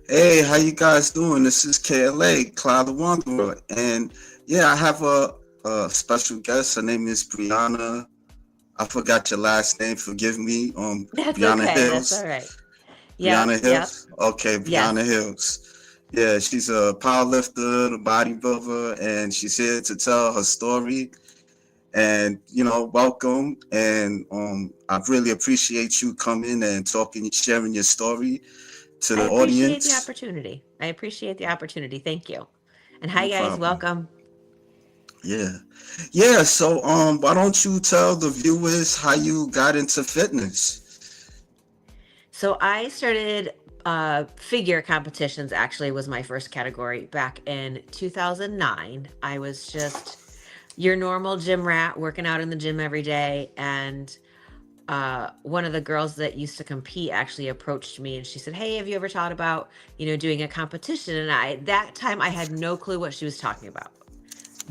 Hey, how you guys doing? This is KLA, Cloud the Wanderer, and yeah, I have a special guest. Her name is Briana. I forgot your last name. Forgive me. That's Briana okay. That's all Hills. right. Yep, Briana yep. Hills. Okay, Briana Yes. Hills. Yeah, she's a powerlifter, a bodybuilder, and she's here to tell her story. And welcome. And I really appreciate you coming and talking, sharing your story to I the appreciate the audience. opportunity. I appreciate the opportunity. Thank you. And hi No guys, problem. welcome. Yeah. Yeah, so why don't you tell the viewers how you got into fitness? So I started figure competitions actually was my first category back in 2009. I was just your normal gym rat working out in the gym every day, and one of the girls that used to compete actually approached me and she said, "Hey, have you ever thought about, doing a competition?" And that time I had no clue what she was talking about.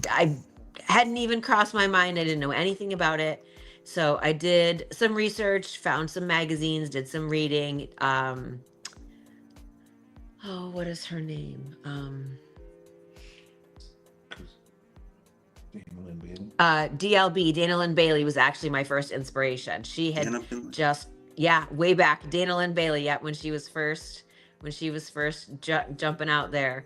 I hadn't even crossed my mind. I didn't know anything about it. So I did some research, found some magazines, did some reading. Oh, what is her name? Daniel and Bailey. DLB, Dana Lynn Bailey was actually my first inspiration. She You had know, just, yeah, way back, Dana Lynn Bailey, yeah, when she was first jumping out there,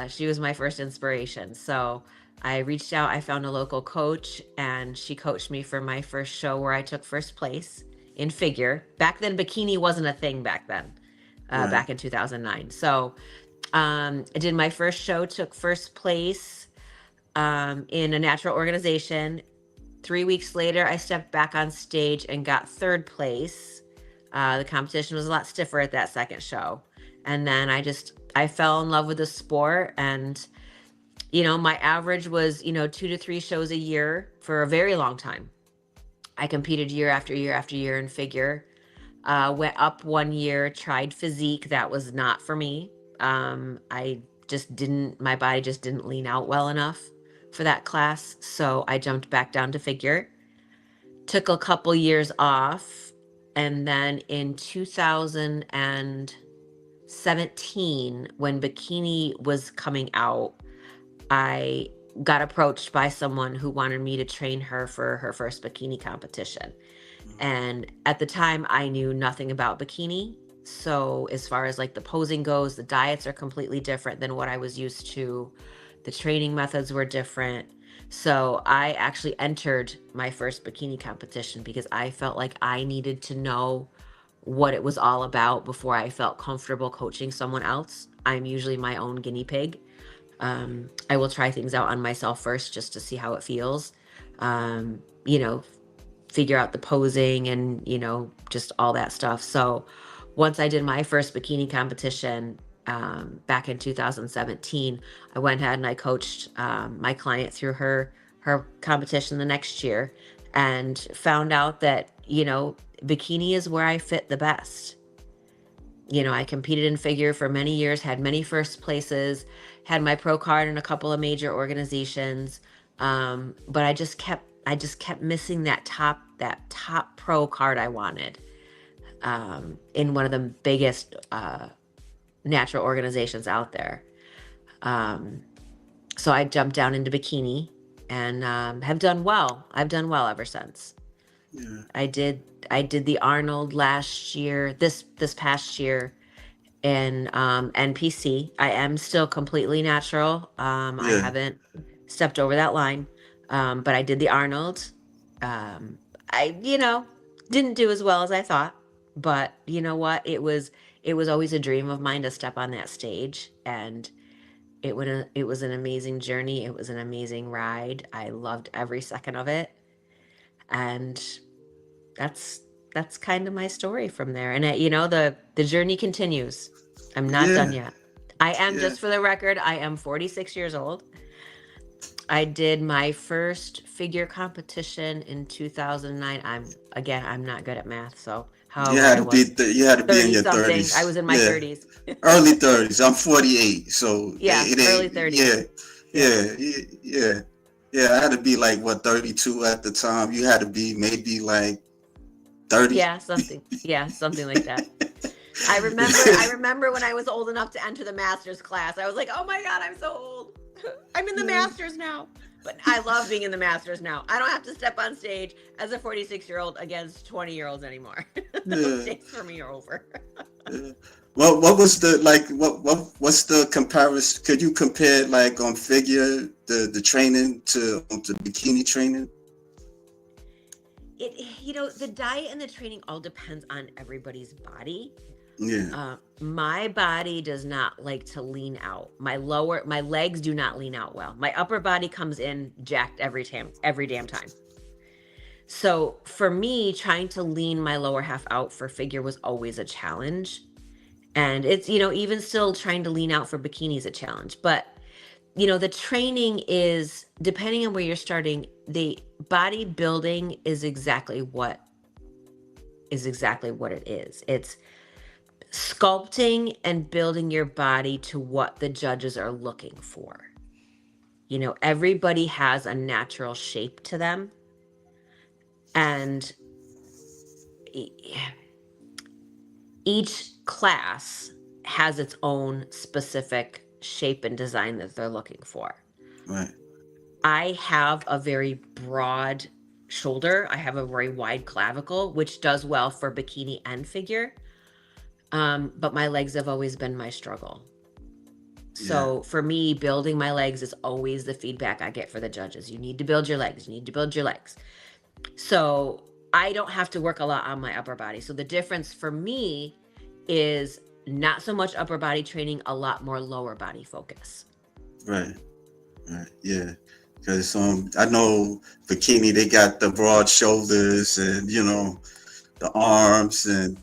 she was my first inspiration. So I reached out, I found a local coach, and she coached me for my first show where I took first place in figure. Back then, bikini wasn't a thing back then, right. back in 2009. So I did my first show, took first place in a natural organization. 3 weeks later, I stepped back on stage and got third place. The competition was a lot stiffer at that second show. And then I fell in love with the sport. And, my average was, 2 to 3 shows a year for a very long time. I competed year after year after year in figure. Went up one year, tried physique. That was not for me. I just didn't, my body just didn't lean out well enough for that class. So I jumped back down to figure, took a couple years off. And then in 2017, when bikini was coming out, I got approached by someone who wanted me to train her for her first bikini competition. And at the time, I knew nothing about bikini. So, as far as like the posing goes, the diets are completely different than what I was used to. The training methods were different. So, I actually entered my first bikini competition because I felt like I needed to know what it was all about before I felt comfortable coaching someone else. I'm usually my own guinea pig. I will try things out on myself first just to see how it feels. You know, figure out the posing and, just all that stuff. So once I did my first bikini competition back in 2017, I went ahead and I coached my client through her competition the next year and found out that, bikini is where I fit the best. I competed in figure for many years, had many first places, had my pro card in a couple of major organizations. But I just kept missing that top pro card I wanted in one of the biggest natural organizations out there. Um, so I jumped down into bikini and have done well. I've done well ever since. Yeah. I did I did the Arnold last year, this past year in NPC. I am still completely natural. I Yeah. haven't stepped over that line. But I did the Arnold. I didn't do as well as I thought, but you know what? It was always a dream of mine to step on that stage, and it was an amazing journey. It was an amazing ride. I loved every second of it, and that's that's kind of my story from there. And the journey continues. I'm not Yeah. done yet. I am, Yeah. just for the record, I am 46 years old. I did my first figure competition in 2009. I'm not good at math, so however I was You had to be in 30 your something. I thirties. was in my Yeah. 30s. Early 30s. I'm 48, so Yeah, it early ain't. Yeah. 30s. Yeah. Yeah. Yeah. Yeah. I had to be like what 32 at the time. You had to be maybe like 30. Yeah, something. Yeah, something like that. I remember when I was old enough to enter the master's class. I was like, oh my God, I'm so old. I'm in the master's now. But I love being in the master's now. I don't have to step on stage as a 46-year-old against 20-year-olds anymore. Those days for me are over. Yeah. Well, what was the like? What's the comparison? Could you compare like on figure the training to bikini training? The diet and the training all depends on everybody's body. Yeah. My body does not like to lean out. My legs do not lean out well. My upper body comes in jacked every damn time. So for me, trying to lean my lower half out for figure was always a challenge. And it's, even still trying to lean out for bikini is a challenge. But, the training is, depending on where you're starting, the bodybuilding is exactly what it is. It's sculpting and building your body to what the judges are looking for. Everybody has a natural shape to them. And each class has its own specific shape and design that they're looking for. Right. I have a very broad shoulder. I have a very wide clavicle, which does well for bikini and figure. But my legs have always been my struggle. So for me, building my legs is always the feedback I get for the judges. You need to build your legs. You need to build your legs. So I don't have to work a lot on my upper body. So the difference for me is not so much upper body training, a lot more lower body focus. Right. Yeah. Because I know bikini, they got the broad shoulders and the arms and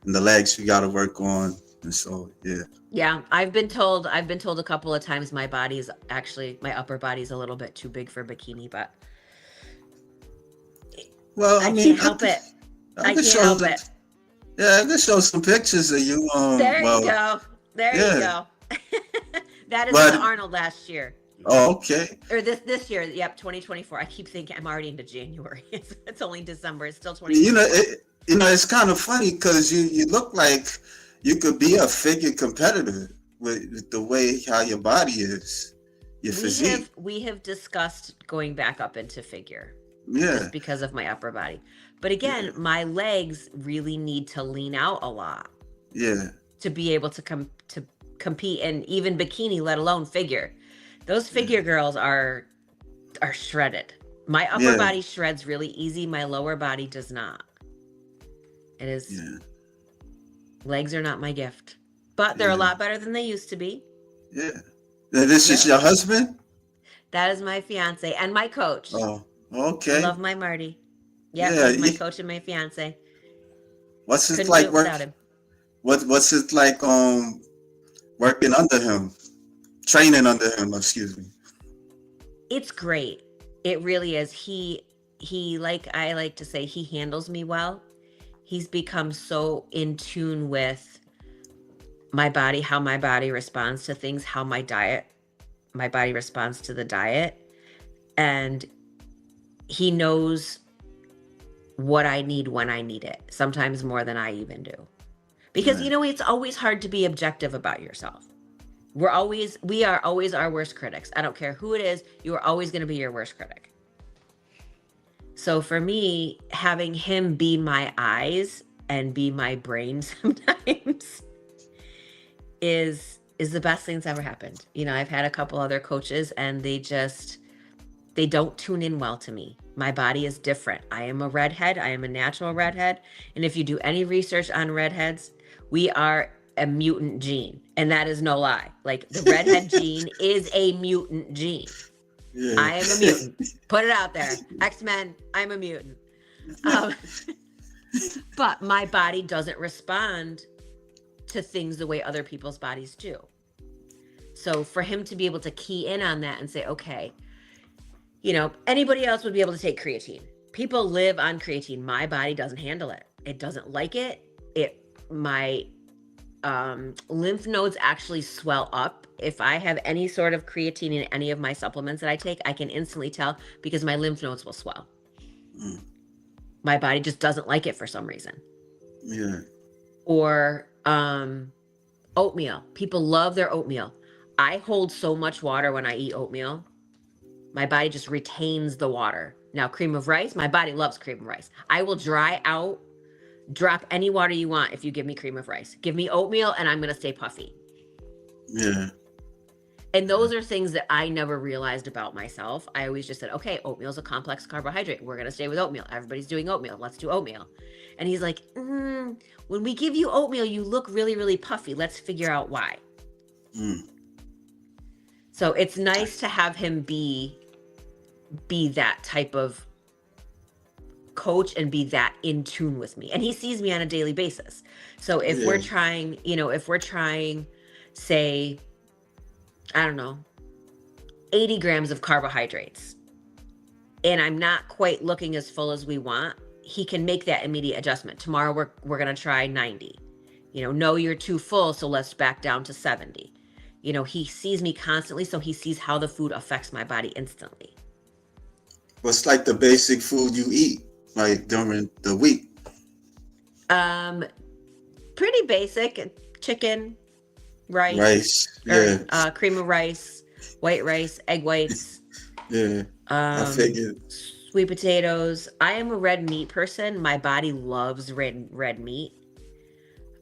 the legs you got to work on. And so yeah, I've been told a couple of times my upper body's a little bit too big for bikini, but well, I can't help it. I can't help it. Yeah, I can show some pictures of you. There you go. You go. That is the Arnold last year. Oh, okay. Or this year. Yep, 2024. I keep thinking I'm already into January. It's only December. It's still 2024. It's kind of funny because you look like you could be a figure competitor with the way how your body is, your physique. We have discussed going back up into figure. Yeah. Just because of my upper body. But again, my legs really need to lean out a lot. Yeah. To be able to compete in even bikini, let alone figure. Those figure girls are shredded. My upper body shreds really easy. My lower body does not. It is. Yeah. Legs are not my gift, but they're a lot better than they used to be. Yeah. This is your husband? That is my fiance and my coach. Oh, okay. I love my Marty. Yeah, he's my coach and my fiance. What's it like working? What's it like working under him, training under him? Excuse me. It's great. It really is. He I like to say, he handles me well. He's become so in tune with my body, how my body responds to things, how my body responds to the diet, and he knows what I need when I need it, sometimes more than I even do. Because, it's always hard to be objective about yourself. We are always our worst critics. I don't care who it is, you are always going to be your worst critic. So for me, having him be my eyes and be my brain sometimes is the best thing that's ever happened. I've had a couple other coaches and they don't tune in well to me. My body is different. I am a redhead. I am a natural redhead. And if you do any research on redheads, we are a mutant gene. And that is no lie. Like the redhead gene is a mutant gene. Yeah. I am a mutant. Put it out there. X-Men, I'm a mutant. But my body doesn't respond to things the way other people's bodies do. So for him to be able to key in on that and say, okay, anybody else would be able to take creatine. People live on creatine. My body doesn't handle it. It doesn't like it. My lymph nodes actually swell up. If I have any sort of creatine in any of my supplements that I take, I can instantly tell because my lymph nodes will swell. My body just doesn't like it for some reason. Yeah. Or Oatmeal. People love their oatmeal. I hold so much water when I eat oatmeal. My body just retains the water. Now, cream of rice, my body loves cream of rice. I will dry out, drop any water you want if you give me cream of rice. Give me oatmeal and I'm going to stay puffy. Yeah. And those are things that I never realized about myself. I always just said, okay, oatmeal is a complex carbohydrate. We're going to stay with oatmeal. Everybody's doing oatmeal. Let's do oatmeal. And he's like, when we give you oatmeal, you look really, really puffy. Let's figure out why. Mm. So it's nice to have him be that type of coach and be that in tune with me. And he sees me on a daily basis. So if we're trying, say, I don't know, 80 grams of carbohydrates, and I'm not quite looking as full as we want, he can make that immediate adjustment. Tomorrow we're going to try 90. No, you're too full, so let's back down to 70. He sees me constantly, so he sees how the food affects my body instantly. What's like the basic food you eat, like during the week? Pretty basic: chicken, rice, cream of rice, white rice, egg whites. Yeah, I figured. Sweet potatoes. I am a red meat person. My body loves red meat.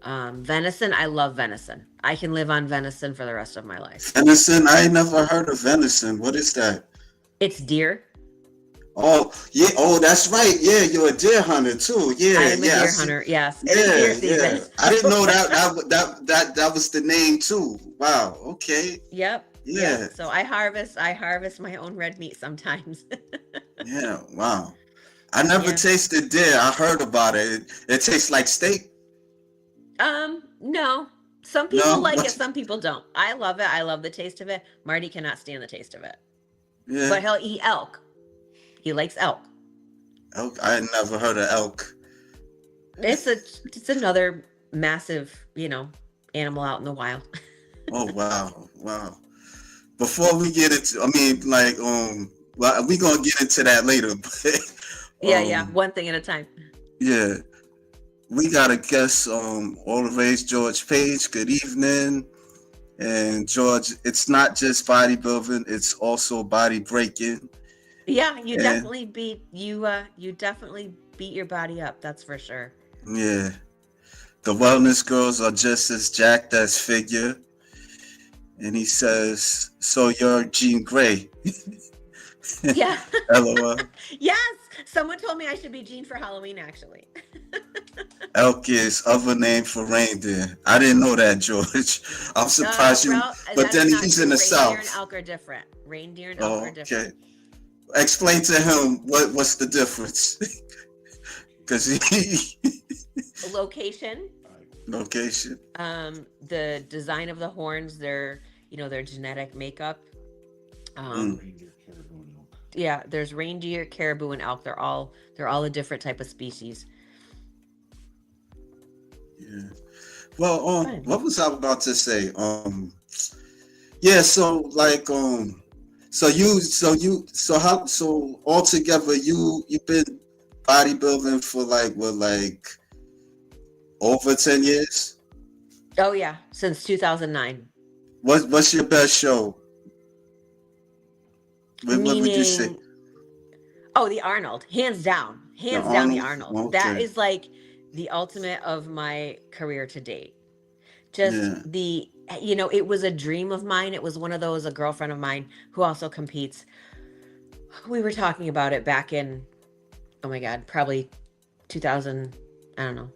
Venison. I love venison. I can live on venison for the rest of my life. Venison? I ain't never heard of venison. What is that? It's deer. Oh, yeah. Oh, that's right. Yeah, you're a deer hunter too. Yeah, I'm a deer hunter. Yes. It is deer season. Yeah. I didn't know that was the name too. Wow. Okay. Yep. Yeah. Yep. So I harvest my own red meat sometimes. Yeah. Wow. I never tasted deer. I heard about it. It tastes like steak. No. Some people like it, some people don't. I love it. I love the taste of it. Marty cannot stand the taste of it. Yeah. But he'll eat elk. He likes elk. Elk? I had never heard of elk. It's another massive, animal out in the wild. Oh wow. Before we get into, well, we gonna get into that later. But, yeah, one thing at a time. Yeah. We got a guest, all the rage, George Page. Good evening. And George, it's not just bodybuilding, it's also body breaking. Yeah, you definitely beat your body up, that's for sure. Yeah. The wellness girls are just as jacked as figure. And he says, so you're Jean Grey. Yeah. LOL. Yes. Someone told me I should be Jean for Halloween, actually. Elk is other name for reindeer. I didn't know that, George. I'm surprised you. But then he's in the South. Reindeer and elk are different. Reindeer and elk are different. Okay. Explain to him what's the difference. Because Location. The design of the horns, their genetic makeup. Yeah, there's reindeer, caribou, and elk. They're all a different type of species. Yeah. Well, what was I about to say? Yeah. So like, so altogether, you've been bodybuilding for like over 10 years. Oh yeah, since 2009. What's your best show? What would you say? Oh, the Arnold, hands down, the Arnold. Okay. That is like the ultimate of my career to date. Just it was a dream of mine. It was one of those, a girlfriend of mine who also competes. We were talking about it back in, oh my God, probably 2000, I don't know,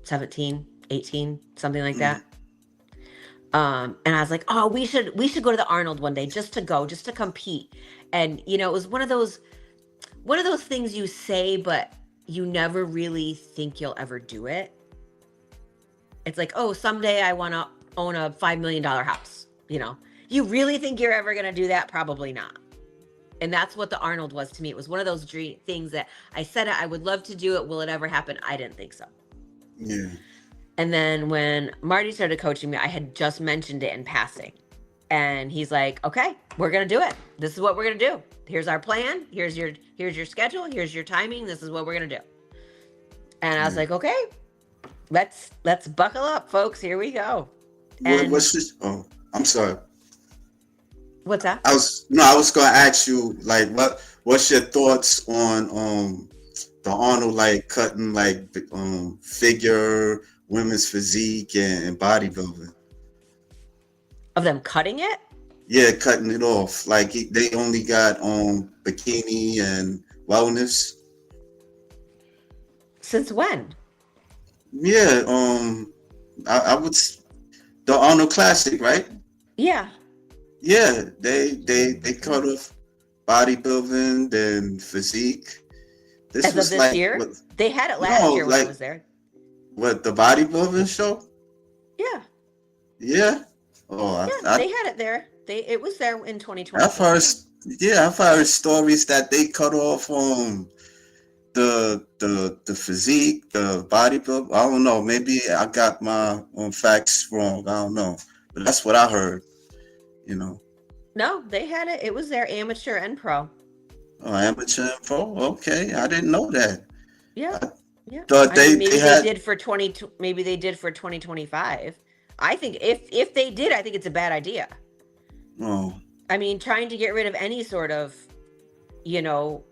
17, 18, something like that. And I was like, oh, we should go to the Arnold one day just to compete. And, it was one of those things you say, but you never really think you'll ever do it. It's like, oh, someday I want to own a $5 million house. You really think you're ever going to do that? Probably not. And that's what the Arnold was to me. It was one of those dream things that I said I would love to do it. Will it ever happen? I didn't think so. Yeah. And then when Marty started coaching me, I had just mentioned it in passing. And he's like, okay, we're going to do it. This is what we're going to do. Here's our plan. Here's your schedule. Here's your timing. This is what we're going to do. And I was like, okay, Let's buckle up, folks. Here we go. And What's this? Oh, I'm sorry. what's that? I was gonna ask you like what's your thoughts on the Arnold like cutting like figure women's physique and bodybuilding. Of them cutting it? Yeah, cutting it off. Like they only got bikini and wellness. Since when? Yeah, I would the Arnold Classic, right? Yeah. Yeah, they cut off bodybuilding and physique. This As of was this like year? what? They had it last No, year when I like was there. what the bodybuilding show? Yeah. Yeah. Oh, Yeah, they had it there. It was there in I've 2024. heard. Yeah, I've heard stories that they cut off the physique, the bodybuilding. I don't know. Maybe I got my facts wrong. I don't know, but that's what I heard. You know, No, they had it. It was there, amateur and pro. amateur and pro. Okay, I didn't know that. Yeah. I Yeah. thought I mean, they maybe they had. did for 2025. I think if they did, I think it's a bad idea. Oh, I mean, trying to get rid of any sort of, you know,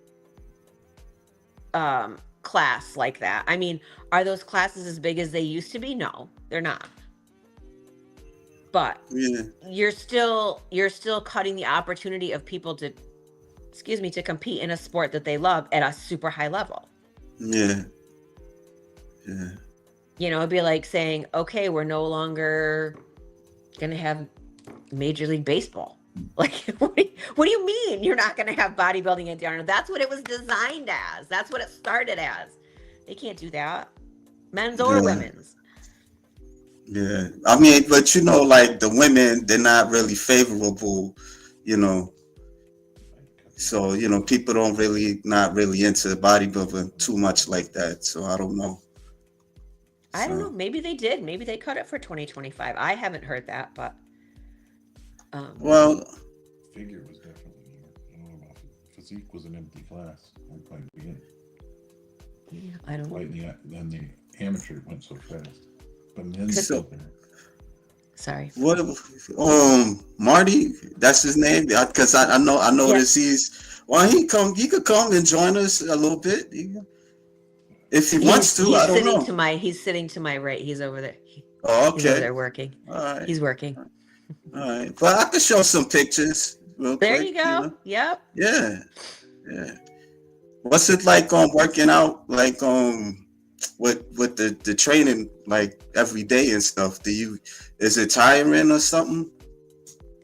class like that. I mean, are those classes as big as they used to be? No, they're not. But yeah, you're still cutting the opportunity of people to, excuse me, to compete in a sport that they love at a super high level. yeah, yeah. You know, it'd be like saying, okay, we're no longer going to have Major League Baseball. Like, what do you mean you're not going to have bodybuilding at Arnold? That's what it was designed as. That's what it started as. They can't do that. Men's or Yeah. women's. Yeah, I mean, but like the women, they're not really favorable, you know. So people don't not really into bodybuilding too much like that. So I don't know. I don't So know. Maybe they did. Maybe they cut it for 2025. I haven't heard that, but well, Figure was definitely here. I don't know about physique was an empty class. We're quite beginning. yeah, I don't know. Then the amateur went so fast. But then So- Sorry. what? Marty, that's his name. Because I noticed he's. Well, he could come and join us a little bit if he wants to. I don't know. He's sitting to my right. He's over there. Oh, He's over okay. there working. All right. He's working. All right. But I could show some pictures real There quick. you go. Yep. Yeah. Yeah. What's it like working out like with the training like every day and stuff? Is it tiring or something?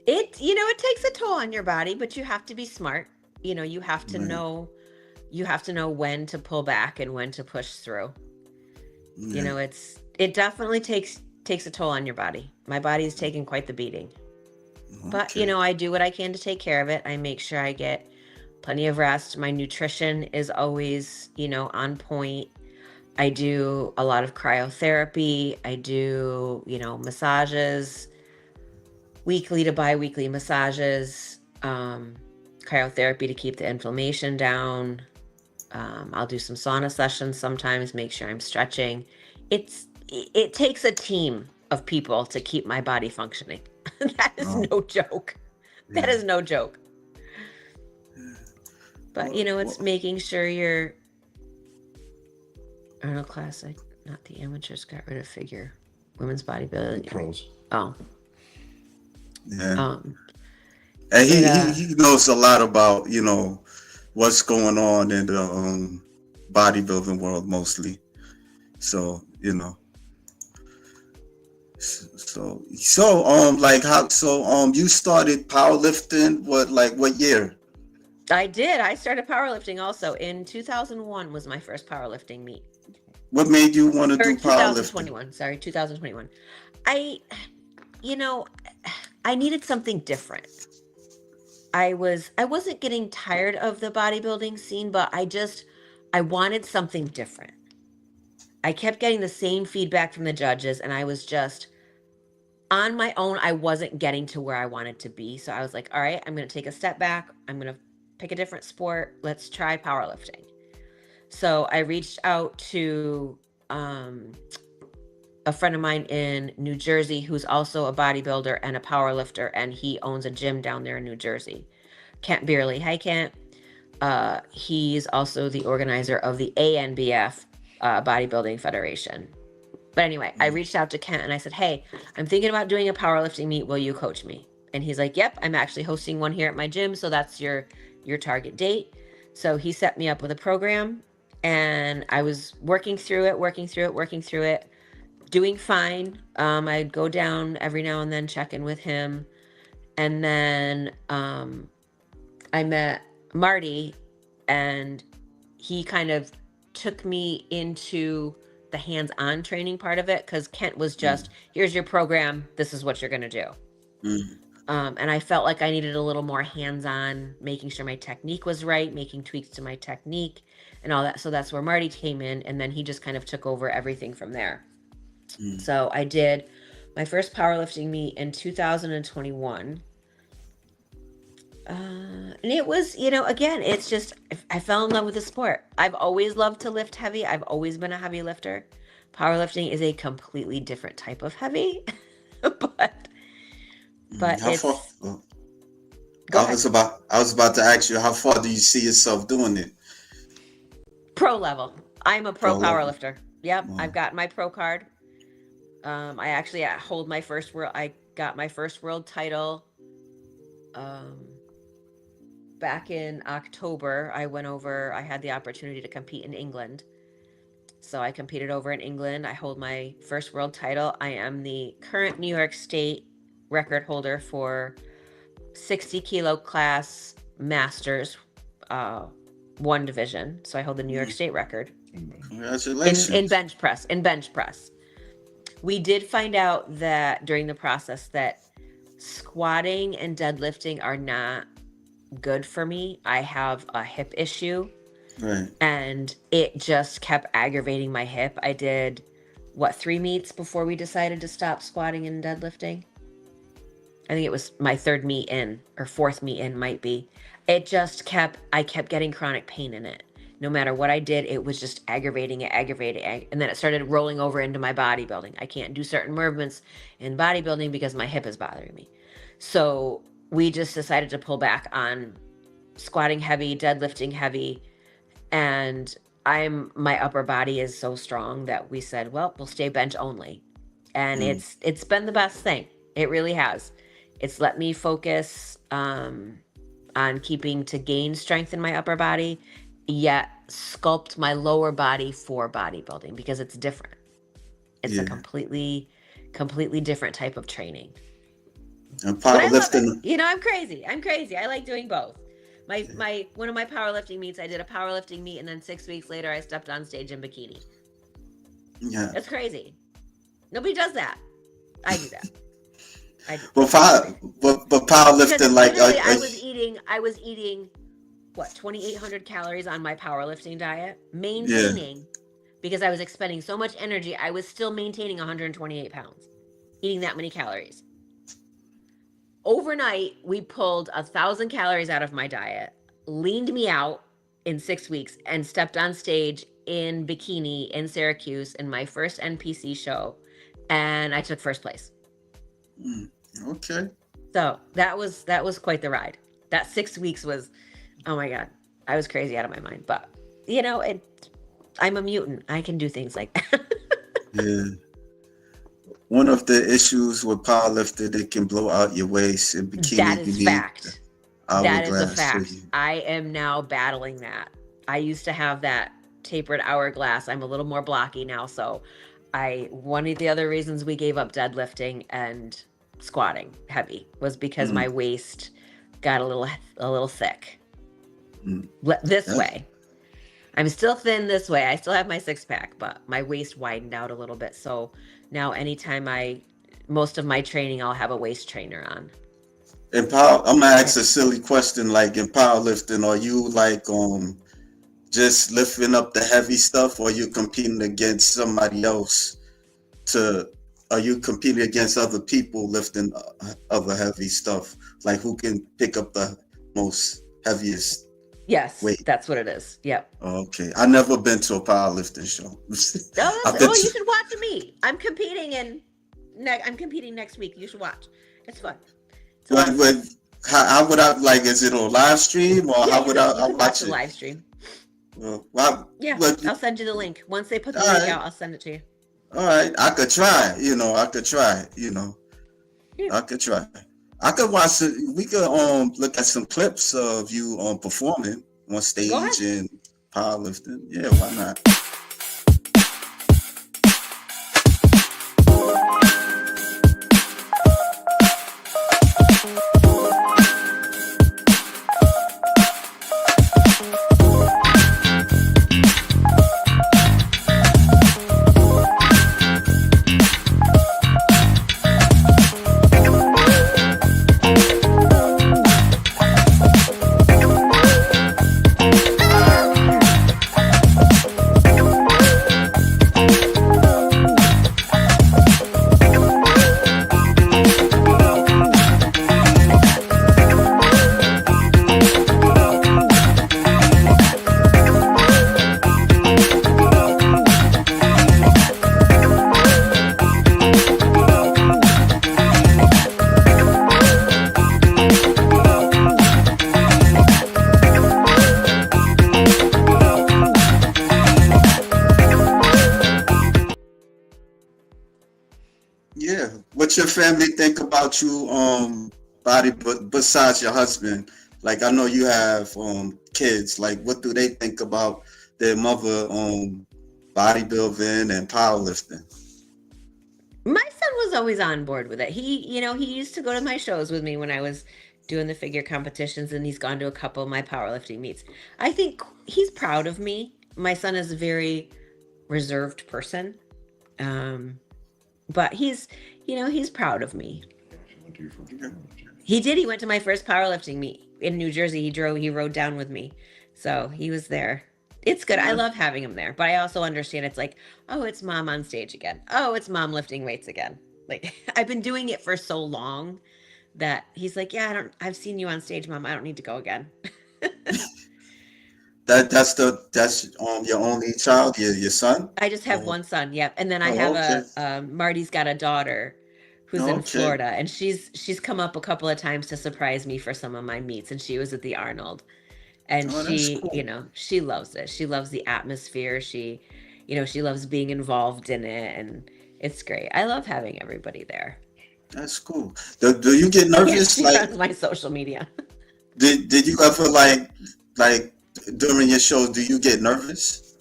It takes a toll on your body, but you have to be smart. You have to know when to pull back and when to push through. Yeah. It definitely takes a toll on your body. My body is taking quite the beating. But Okay. I do what I can to take care of it. I make sure I get plenty of rest. My nutrition is always, on point. I do a lot of cryotherapy. I do, massages, weekly to bi-weekly massages, cryotherapy to keep the inflammation down. I'll do some sauna sessions sometimes, make sure I'm stretching. It takes a team of people to keep my body functioning. That is no joke. That is no joke. But it's making sure you're Arnold Classic, not the amateurs, got rid of figure. Women's bodybuilding. pros. Oh. Yeah. And he knows a lot about, what's going on in the bodybuilding world mostly. So, you started powerlifting what year? I did. I started powerlifting also in 2001 was my first powerlifting meet. What made you want to do powerlifting? 2021. Sorry, 2021. I needed something different. I wasn't getting tired of the bodybuilding scene, but I wanted something different. I kept getting the same feedback from the judges, and I was just on my own. I wasn't getting to where I wanted to be. So I was like, all right, I'm going to take a step back. I'm going to pick a different sport. Let's try powerlifting. So I reached out to a friend of mine in New Jersey who's also a bodybuilder and a power lifter, and he owns a gym down there in New Jersey. Kent Beerley. Hi, Kent. He's also the organizer of the ANBF Bodybuilding Federation. But anyway, I reached out to Kent and I said, hey, I'm thinking about doing a powerlifting meet. Will you coach me? And he's like, yep, I'm actually hosting one here at my gym. So that's your target date. So he set me up with a program, and I was working through it, doing fine. I'd go down every now and then, check in with him. And then I met Marty, and he kind of took me into the hands-on training part of it, because Kent was just, here's your program, this is what you're going to do. And I felt like I needed a little more hands-on, making sure my technique was right, making tweaks to my technique and all that. So that's where Marty came in, and then he just kind of took over everything from there. So I did my first powerlifting meet in 2021. And it was, again, it's just, I fell in love with the sport. I've always loved to lift heavy. I've always been a heavy lifter. Powerlifting is a completely different type of heavy, but how it's. far? Go I ahead. was about to ask you, how far do you see yourself doing it? Pro level. I'm a pro Pro level. powerlifter. Yep, Wow. I've got my pro card. I actually hold my first world. I got my first world title. Back in October, I went over. I had the opportunity to compete in England, so I competed over in England. I hold my first world title. I am the current New York State record holder for 60 kilo class masters, one division. So I hold the New York State record. Congratulations. In bench press. We did find out that during the process that squatting and deadlifting are not good for me. I have a hip issue. Right. And it just kept aggravating my hip. I did 3 meets before we decided to stop squatting and deadlifting. I think it was my 3rd meet in, or 4th meet in might be. I kept getting chronic pain in it. No matter what I did, it was just aggravating. And then it started rolling over into my bodybuilding. I can't do certain movements in bodybuilding because my hip is bothering me. So we just decided to pull back on squatting heavy, deadlifting heavy. And my upper body is so strong that we said, well, we'll stay bench only. And it's been the best thing. It really has. It's let me focus on keeping to gain strength in my upper body, yet sculpt my lower body for bodybuilding, because it's different. It's a completely different type of training. And powerlifting. I'm crazy. I like doing both. One of my powerlifting meets, I did a powerlifting meet, and then 6 weeks later I stepped on stage in bikini. Yeah. That's crazy. Nobody does that. I do that. But powerlifting, like I was eating what, 2,800 calories on my powerlifting diet, maintaining, because I was expending so much energy. I was still maintaining 128 pounds, eating that many calories. Overnight, we pulled 1,000 calories out of my diet, leaned me out in 6 weeks, and stepped on stage in bikini in Syracuse in my first NPC show, and I took first place. Okay. So that was quite the ride. That 6 weeks was, oh my God, I was crazy out of my mind. But I'm a mutant. I can do things like that. Yeah. One of the issues with powerlifting, it can blow out your waist in bikini. That is fact. That is a fact. So I am now battling that. I used to have that tapered hourglass. I'm a little more blocky now. So one of the other reasons we gave up deadlifting and squatting heavy was because my waist got a little thick. This way. I'm still thin this way. I still have my 6-pack, but my waist widened out a little bit. So now anytime most of my training, I'll have a waist trainer on. I'm gonna ask a silly question. Like in powerlifting, are you like just lifting up the heavy stuff, or are you competing against somebody else? Are you competing against other people lifting other heavy stuff? Like who can pick up the most heaviest? Yes, Wait. that's what it is. Yep. Okay. I never been to a powerlifting show. I've been You to, should watch me. I'm competing next week. You should watch. It's fun. It's a lot of fun. how would I, like, is it on live stream, or Yeah, how you would can, I watch watch the it? live stream. Yeah. I'll send you the link. Once they put the All link right. out, I'll send it to you. All right. I could try. I could try. Yeah. I could try. I could watch it. We could look at some clips of you performing on stage and powerlifting. Yeah, why not? Yeah. What your family think about you, besides your husband? Like, I know you have kids. Like, what do they think about their mother bodybuilding and powerlifting? My son was always on board with it. He used to go to my shows with me when I was doing the figure competitions, and he's gone to a couple of my powerlifting meets. I think he's proud of me. My son is a very reserved person. But he's proud of me. He did. He went to my first powerlifting meet in New Jersey. He rode down with me. So he was there. It's good. I love having him there. But I also understand it's like, oh, it's mom on stage again. Oh, it's mom lifting weights again. Like, I've been doing it for so long that he's like, yeah, I've seen you on stage, mom. I don't need to go again. That's your only child, your son? I just have one son. Yep. And then I have Marty's got a daughter who's in Florida, and she's come up a couple of times to surprise me for some of my meets, and she was at the Arnold. And she, cool. She loves it. She loves the atmosphere. She loves being involved in it, and it's great. I love having everybody there. That's cool. Do you get nervous? She runs my social media. Did you ever like during your shows, do you get nervous?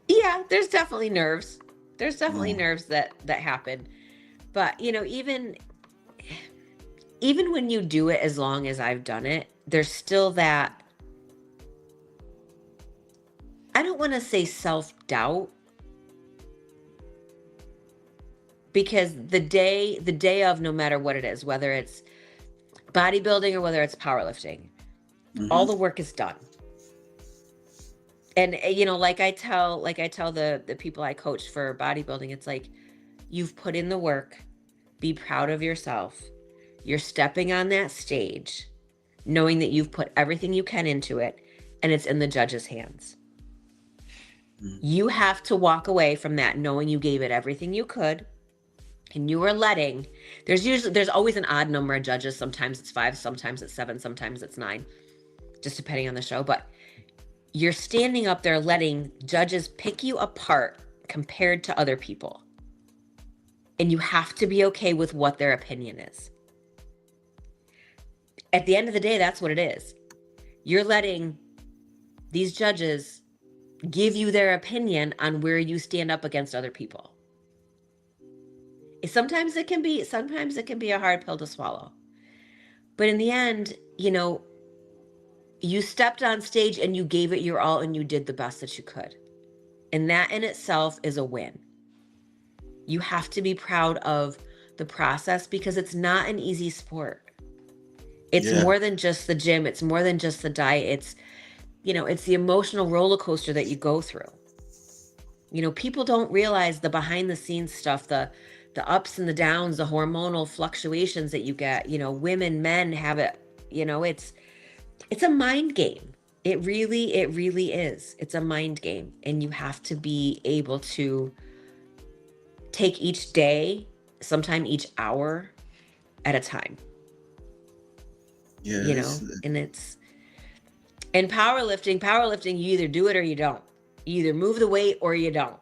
Yeah, there's definitely nerves. There's definitely nerves that happen. But, even when you do it as long as I've done it, there's still that, I don't want to say self-doubt, because the day of, no matter what it is, whether it's bodybuilding or whether it's powerlifting, all the work is done. And like I tell the people I coach for bodybuilding, it's like, you've put in the work, be proud of yourself. You're stepping on that stage, knowing that you've put everything you can into it, and it's in the judge's hands. You have to walk away from that knowing you gave it everything you could, and you were letting, there's always an odd number of judges. Sometimes it's 5, sometimes it's 7, sometimes it's 9, just depending on the show. But you're standing up there letting judges pick you apart compared to other people. And you have to be okay with what their opinion is. At the end of the day, that's what it is. You're letting these judges give you their opinion on where you stand up against other people. Sometimes it can be a hard pill to swallow. But in the end, you stepped on stage and you gave it your all and you did the best that you could. And that in itself is a win. You have to be proud of the process, because it's not an easy sport. It's more than just the gym. It's more than just the diet. It's, it's the emotional roller coaster that you go through. People don't realize the behind the scenes stuff, the ups and the downs, the hormonal fluctuations that you get. Women, men have it. It's a mind game. It really is. It's a mind game, and you have to be able to take each day, sometime each hour at a time, Yeah, you know, and it's in powerlifting, you either do it or you don't. You either move the weight or you don't.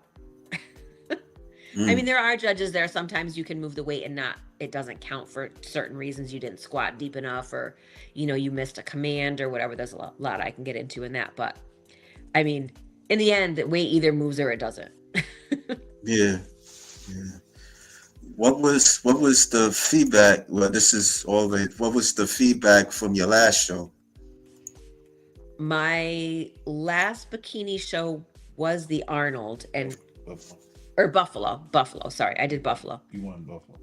I mean, there are judges there. Sometimes you can move the weight and not, it doesn't count for certain reasons. You didn't squat deep enough, or, you know, you missed a command or whatever. There's a lot I can get into in that. But I mean, in the end, the weight either moves or it doesn't. yeah, yeah. What was the feedback? Well, this is always. What was the feedback from your last show? My last bikini show was the Arnold and Buffalo. or Buffalo. Sorry, I did Buffalo. You won Buffalo.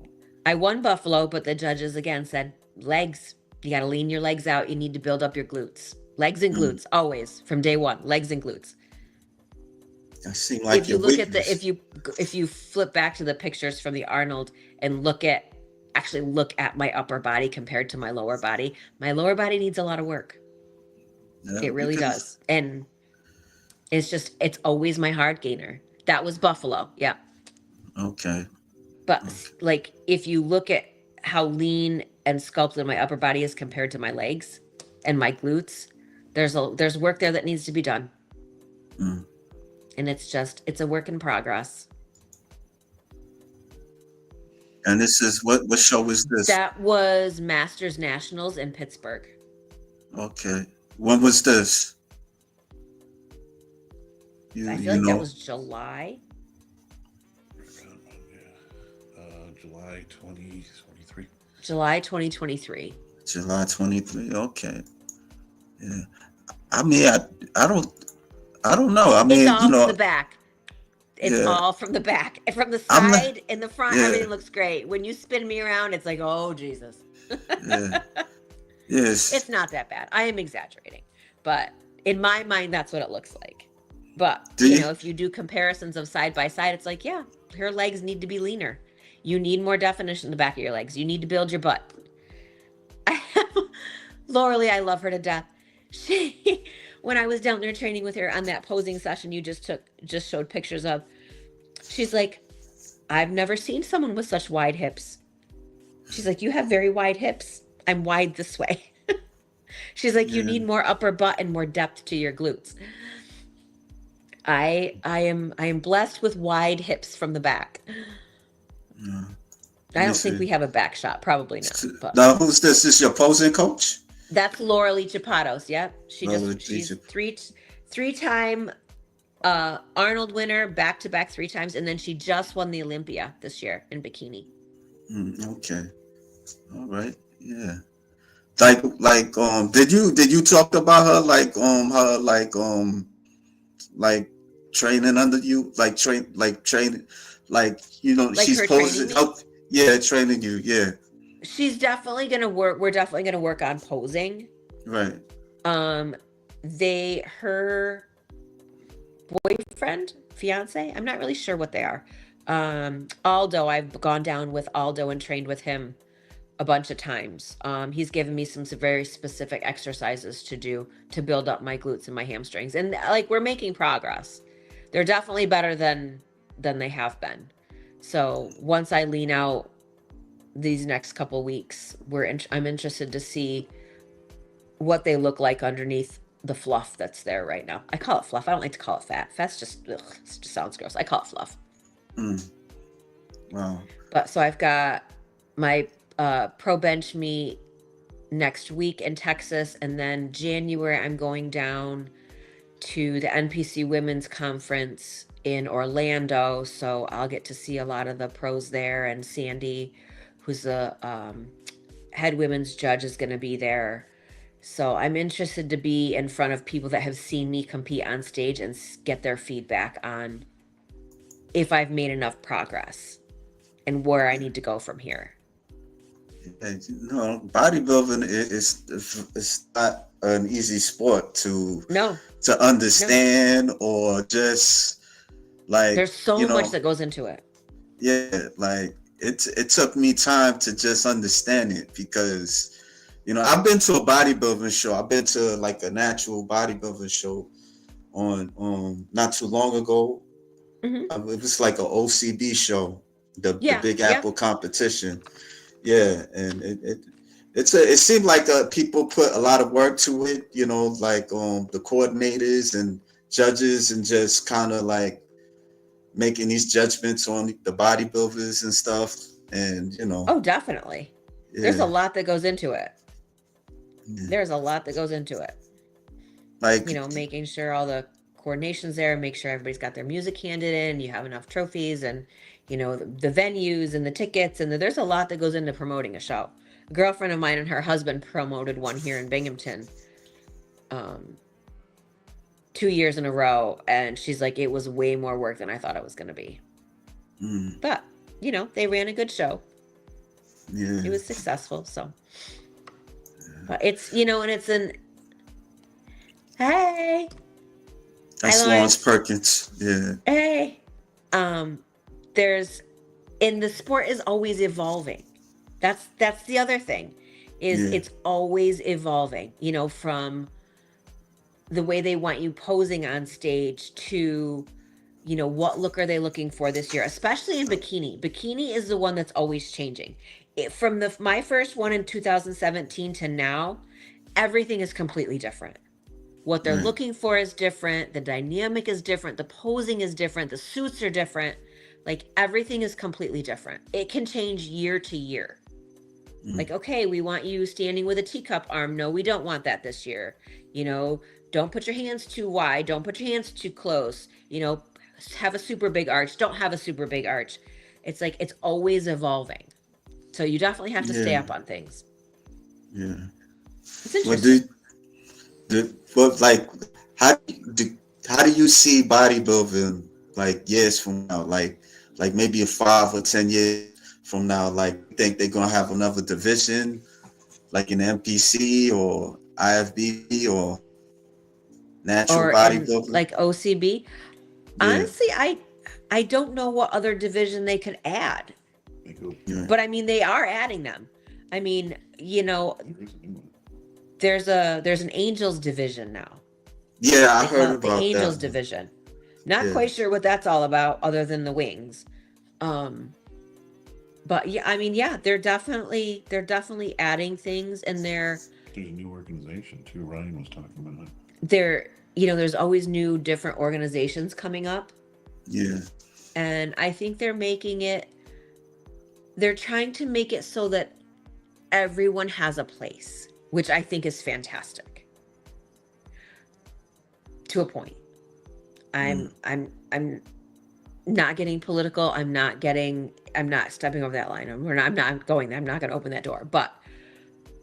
I won Buffalo, but the judges again said legs. You got to lean your legs out. You need to build up your glutes. Legs and glutes always from day one. Legs and glutes. It seemed like If you look at the if you flip back to the pictures from the Arnold and look at my upper body compared to my lower body needs a lot of work. It really does. And it's always my hard gainer. That was Buffalo. Yeah. Okay. But like, if you look at how lean and sculpted my upper body is compared to my legs and my glutes, there's work there that needs to be done. And it's a work in progress. And this is what show is this? That was Masters Nationals in Pittsburgh. Okay. When was this? I feel like that was July. July 2023. July 2023. July 23. Okay. Yeah. I mean, I don't know. I mean, it's all you know, from the back. It's all from the back. And from the side and the front, everything looks great. When you spin me around, it's like, oh, Jesus. Yeah. Yes. It's not that bad. I am exaggerating. But in my mind, that's what it looks like. But, you know, if you do comparisons of side by side, it's like, yeah, her legs need to be leaner. You need more definition in the back of your legs. You need to build your butt. Laura Lee, I love her to death. When I was down there training with her on that posing session you just showed pictures of, she's like, I've never seen someone with such wide hips. She's like, you have very wide hips. I'm wide this way. She's like, you need more upper butt and more depth to your glutes. I am blessed with wide hips from the back. I don't think we have a back shot. Probably not. But. Now, who's this? Is your posing coach? That's Laura Lee Chapatos. Yep. She's three-time Arnold winner, back-to-back 3 times, and then she just won the Olympia this year in bikini. Okay. All right. Yeah. Did you talk about her like training under you, training, you know, like she's posing, training you, she's definitely gonna work. We're definitely gonna work on posing, right? Her boyfriend, fiance, I'm not really sure what they are. Aldo, I've gone down with Aldo and trained with him a bunch of times. He's given me some very specific exercises to do to build up my glutes and my hamstrings, and like, we're making progress. They're definitely better than they have been. So once I lean out these next couple weeks, I'm interested to see what they look like underneath the fluff that's there right now. I call it fluff. I don't like to call it fat. Fat's just sounds gross. I call it fluff. Wow. But so I've got my pro bench meet next week in Texas, and then January I'm going down to the NPC Women's Conference in Orlando, so I'll get to see a lot of the pros there, and Sandy, who's the head women's judge, is going to be there. So I'm interested to be in front of people that have seen me compete on stage and get their feedback on if I've made enough progress and where I need to go from here. No, bodybuilding is not an easy sport to understand, or just like, there's so much that goes into it. Yeah, like it took me time to just understand it, because I've been to a bodybuilding show. I've been to like a natural bodybuilding show on not too long ago. Hmm. It was like an OCB show, the Yeah, Big yeah. Apple competition. Yeah, and it seemed like people put a lot of work to it. Like the coordinators and judges, and just kind of like making these judgments on the bodybuilders and stuff. And Oh, definitely. There's a yeah, lot that goes into it. yeah. There's a lot that goes into it. Like Making sure all the coordination's there, make sure everybody's got their music handed in, you have enough trophies, and the venues and the tickets, and there's a lot that goes into promoting a show. A girlfriend of mine and her husband promoted one here in Binghamton, 2 years in a row, and she's like, it was way more work than I thought it was going to be. But they ran a good show. yeah, It was successful. So, but it's and it's an hey. that's Hi, Lawrence Perkins. Yeah, Hey. There's in the sport is always evolving. That's the other thing, is yeah, it's always evolving, from the way they want you posing on stage to what look are they looking for this year, especially in bikini is the one that's always changing. From my first one in 2017 to now, everything is completely different. What they're right, looking for is different. The dynamic is different. The posing is different. The suits are different. Like, everything is completely different. It can change year to year. Like, okay, we want you standing with a teacup arm. No, we don't want that this year. Don't put your hands too wide. Don't put your hands too close. Have a super big arch. Don't have a super big arch. It's like, it's always evolving. So you definitely have to stay yeah, up on things. yeah. It's Well, interesting. but like, how do you see bodybuilding like years from now? Like maybe 5 or 10 years from now? Like, think they're gonna have another division, like in MPC or IFBB or natural Or in bodybuilding? like OCB. Yeah, Honestly, I don't know what other division they could add. They go. yeah, But I mean, they are adding them. I mean, There is a new one. there's an Angels division now. yeah. I They call heard it the about Angels that. division. Not Yeah, quite sure what that's all about, other than the wings. Um, but yeah, I mean, yeah, they're definitely adding things, and There's a new organization too. Ryan was talking about it. there's always new different organizations coming up, yeah, and I think they're trying to make it so that everyone has a place, which I think is fantastic. To a point. I'm not getting political. I'm not stepping over that line. I'm not going there. I'm not going to open that door. But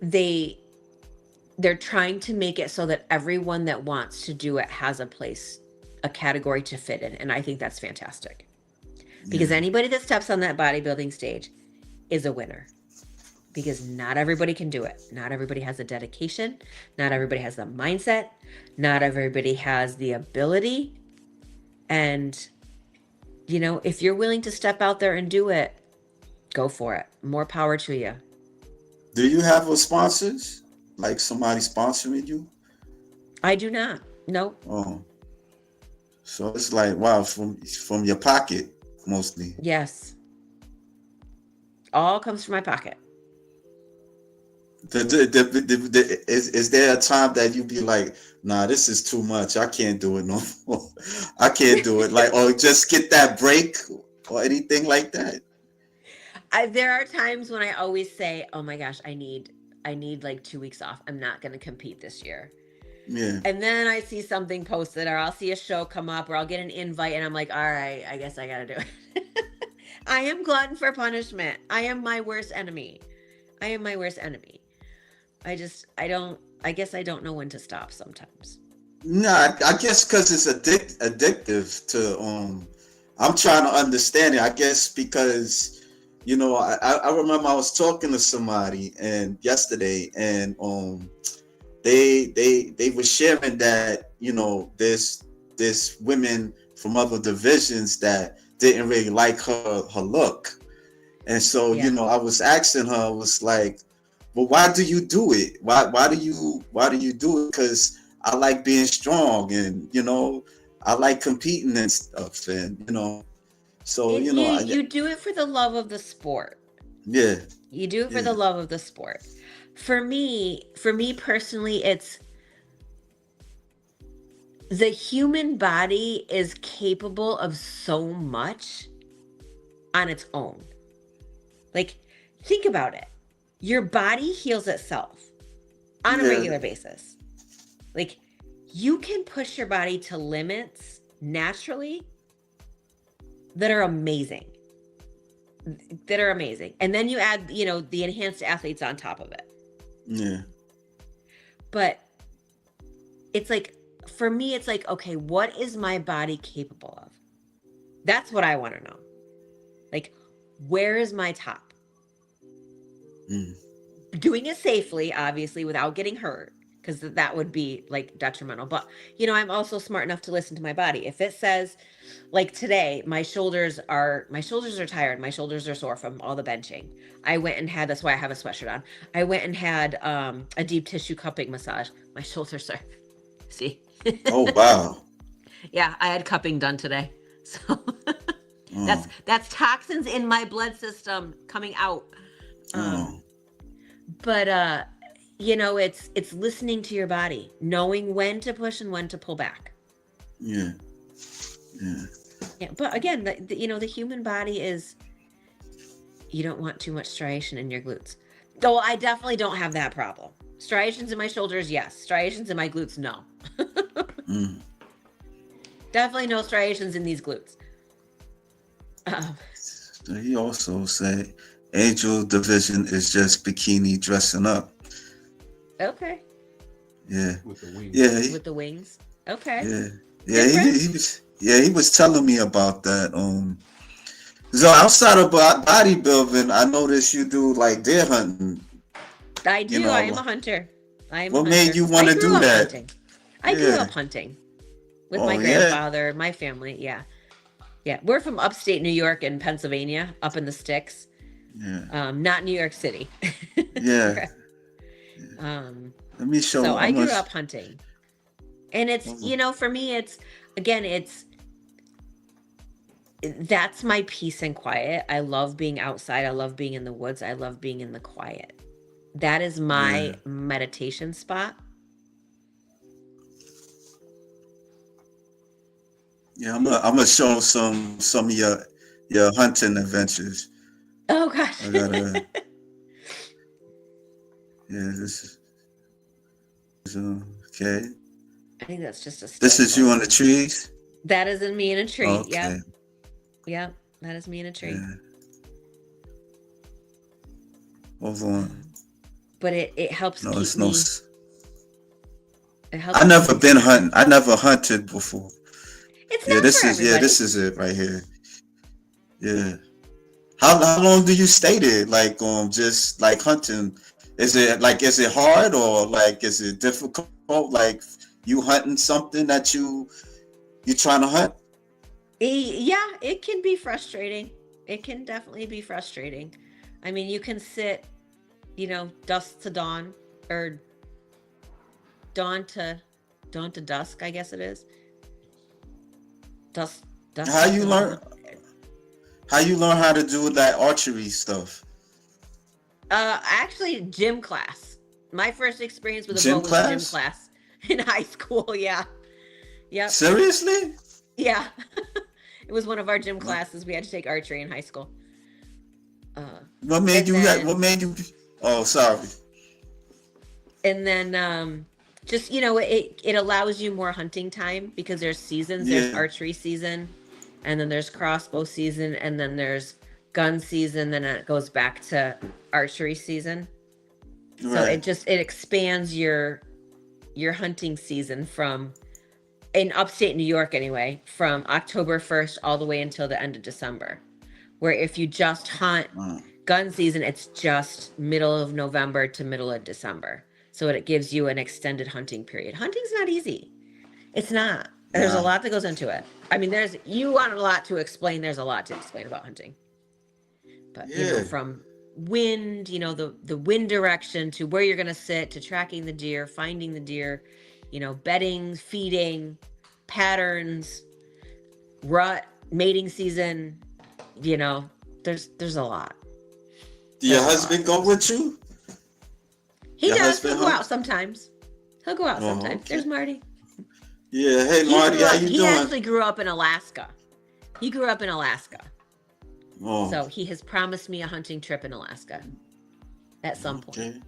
they're trying to make it so that everyone that wants to do it has a place, a category to fit in. And I think that's fantastic. Because yeah, anybody that steps on that bodybuilding stage is a winner. Because not everybody can do it. Not everybody has the dedication. Not everybody has the mindset. Not everybody has the ability. And, if you're willing to step out there and do it, go for it. More power to you. Do you have a sponsors? Like somebody sponsoring you? I do not. No. Oh, so it's like, wow, from your pocket mostly. Yes. All comes from my pocket. Is there a time that you be like, nah, this is too much. I can't do it no more. I can't do it. Like, or just get that break or anything like that. There are times when I always say, oh my gosh, I need like 2 weeks off. I'm not going to compete this year. Yeah. And then I see something posted, or I'll see a show come up, or I'll get an invite, and I'm like, all right, I guess I got to do it. I am glutton for punishment. I am my worst enemy. I I guess I don't know when to stop sometimes. Nah, I guess because it's addictive to I'm trying to understand it. I guess because I remember I was talking to somebody and yesterday, and they were sharing that there's women from other divisions that didn't really like her look. And so Yeah. I was asking her, I was like, But why do you do it? Why do you do it? Because I like being strong, and I like competing and stuff, and so And you do it for the love of the sport. yeah, You do it for yeah, the love of the sport. For me personally, it's the human body is capable of so much on its own. Like, think about it. Your body heals itself on a yeah, regular basis. Like, you can push your body to limits naturally that are amazing. That are amazing. And then you add, the enhanced athletes on top of it. yeah, But it's like, for me, it's like, okay, what is my body capable of? That's what I want to know. Like, where is my top? mm, Doing it safely, obviously, without getting hurt, because that would be like detrimental. But, I'm also smart enough to listen to my body. If it says, like today, my shoulders are tired. My shoulders are sore from all the benching. I went and had, that's why I have a sweatshirt on. I went and had a deep tissue cupping massage. My shoulders are, see? oh wow, Yeah, I had cupping done today. So oh, that's toxins in my blood system coming out. oh, But it's listening to your body, knowing when to push and when to pull back. yeah, yeah, Yeah, but again, the human body is, you don't want too much striation in your glutes. Oh, I definitely don't have that problem. Striations in my shoulders, yes. Striations in my glutes, no. mm. Definitely no striations in these glutes. So he also said Angel Division is just bikini dressing up. Okay. Yeah, With the wings. yeah, With the wings. Okay. yeah. He was telling me about that. So outside of bodybuilding, I noticed you do like deer hunting. I do. I am a hunter. What made you want I to grew do up that? hunting. I grew up hunting with my Yeah. grandfather, my family. Yeah. Yeah. We're from upstate New York and Pennsylvania, up in the sticks. Yeah. Not New York City. Yeah. Let me show. So I grew up hunting. And it's, for me, that's my peace and quiet. I love being outside. I love being in the woods. I love being in the quiet. That is my meditation spot. Yeah, I'm gonna show some of your hunting adventures. Oh gosh. I gotta. Yeah, this is okay. I think that's just a. This is you on the trees. That is me in a tree. Okay. Yep. That is me in a tree. Yeah. Hold on. But it helps No, keep it's me. no. It helps. I never been hunting. I never hunted before. It's Yeah, not this for is everybody. this is it right here. Yeah. How long do you stay there? Like just like hunting? Is it hard or like is it difficult? Like you hunting something that you trying to hunt? Yeah, it can be frustrating. It can definitely be frustrating. I mean, you can sit, dusk to dawn, or dawn to dusk, I guess it is. Dusk. How you learn how to do that archery stuff? Actually, gym class. My first experience with a Gym bow was class? gym class in high school. Yeah. Yep. Seriously? Yeah. It was one of our gym classes. We had to take archery in high school. What made you? Oh, sorry. And then just it allows you more hunting time because there's seasons. There's archery season, and then there's crossbow season, and then there's gun season. Then it goes back to archery season. Right. So it expands your hunting season from, in upstate New York anyway, from October 1st all the way until the end of December. Where if you just hunt gun season, it's just middle of November to middle of December. So it gives you an extended hunting period. Hunting's not easy. It's not. There's a lot that goes into it. I mean, you want a lot to explain. There's a lot to explain about hunting. But from wind, the wind direction to where you're going to sit, to tracking the deer, finding the deer, bedding, feeding, patterns, rut, mating season, there's a lot. Your husband go with you? He Your does. He'll husband go help? out sometimes. Okay. There's Marty. Yeah. Hey, Marty, how you He doing? actually grew up in Alaska. Oh, So he has promised me a hunting trip in Alaska at some point. okay.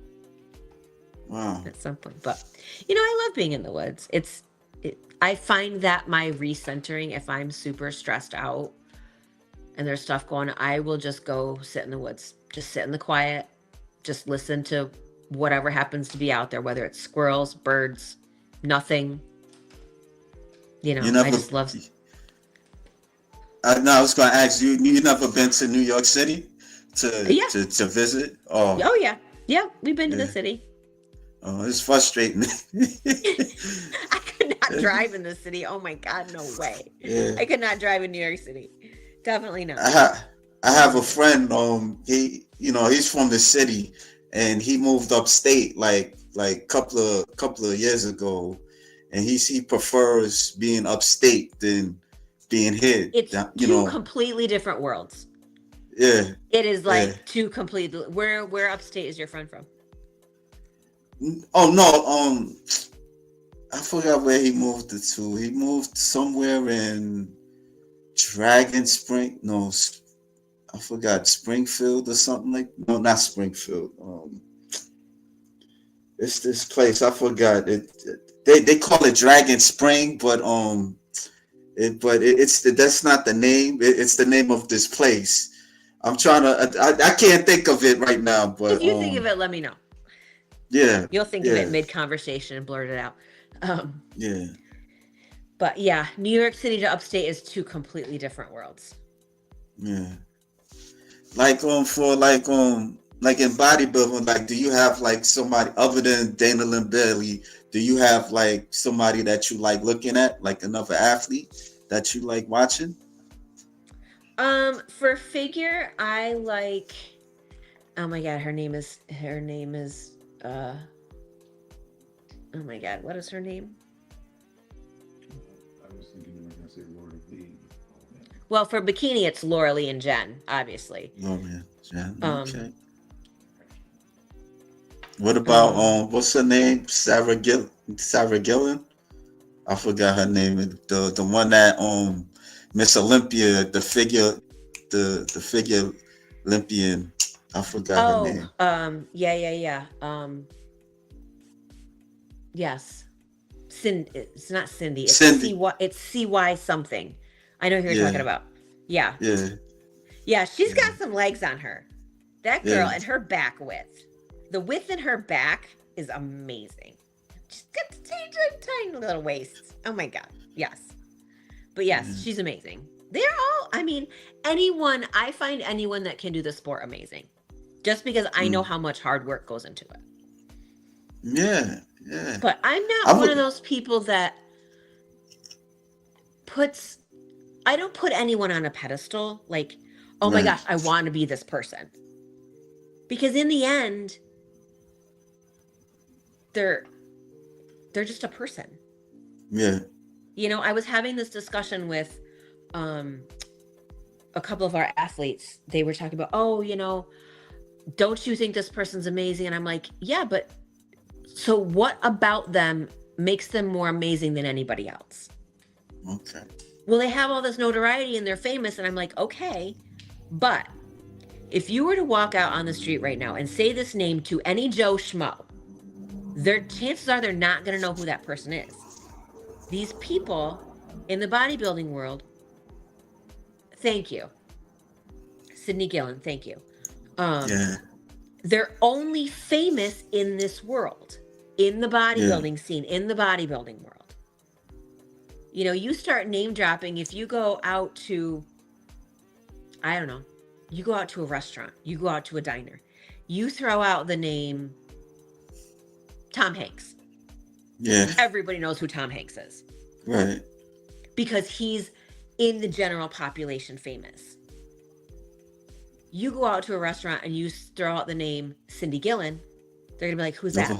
Wow. At some point. But, I love being in the woods. I find that my recentering, if I'm super stressed out and there's stuff going on, I will just go sit in the woods. Just sit in the quiet. Just listen to whatever happens to be out there, whether it's squirrels, birds, nothing. I just love... No, I was going to ask you. You never been to New York City to visit? Oh yeah, we've been to the city. Oh, it's frustrating. I could not drive in the city. Oh my God, no way. Yeah. I could not drive in New York City. Definitely not. I have a friend. He's from the city, and he moved upstate like couple of years ago, and he prefers being upstate than being here. It's two completely different worlds. Yeah. It is like two completely. Where upstate is your friend from? Oh no, I forgot where he moved to. He moved somewhere in Dragon Spring. No, I forgot, Springfield or something like. No, not Springfield. It's this place. I forgot it. They call it Dragon Spring, but that's not the name. It's the name of this place. I'm trying to. I can't think of it right now. But if you think of it, let me know. Yeah. You'll think of it mid-conversation and blurt it out. Yeah. But yeah, New York City to upstate is two completely different worlds. Yeah. Like in bodybuilding, like, do you have like somebody other than Dana Lynn Bailey? Do you have like somebody that you like looking at, like another athlete that you like watching? For figure, I like. Oh my God, her name is. Oh my God, what is her name? I was thinking you were going to say Laura Lee. Well, for bikini, it's Laura Lee and Jen, obviously. Oh man, Jen. Okay. What about what's her name? Sarah Gillen? I forgot her name. The one that Miss Olympia, the figure Olympian. I forgot her name. Yeah. Yes. It's not Cindy. It's Cindy. It's CY something. I know who you're talking about. Yeah. Yeah. Yeah, she's got some legs on her. That girl and her back width. The width in her back is amazing. She's got the tiny little waist. Oh my God. Yes. But yes, she's amazing. They're all, I find anyone that can do the sport amazing. Just because I know how much hard work goes into it. Yeah. But I'm not one of those people that I don't put anyone on a pedestal. Like, oh my gosh, I want to be this person. Because in the end, they're just a person. Yeah. I was having this discussion with a couple of our athletes. They were talking about, don't you think this person's amazing? And I'm like, yeah, but so what about them makes them more amazing than anybody else? Okay. Well, they have all this notoriety and they're famous. And I'm like, okay, but if you were to walk out on the street right now and say this name to any Joe Schmo, chances are they're not going to know who that person is. These people in the bodybuilding world, thank you. Sydney Gillen, thank you. They're only famous in this world, in the bodybuilding scene, in the bodybuilding world. You start name dropping. If you go out to, I don't know, you go out to a restaurant, you go out to a diner, you throw out the name Tom Hanks. Yeah. Everybody knows who Tom Hanks is. Right. Because he's in the general population famous. You go out to a restaurant and you throw out the name Cindy Gillen, they're gonna be like, who's that?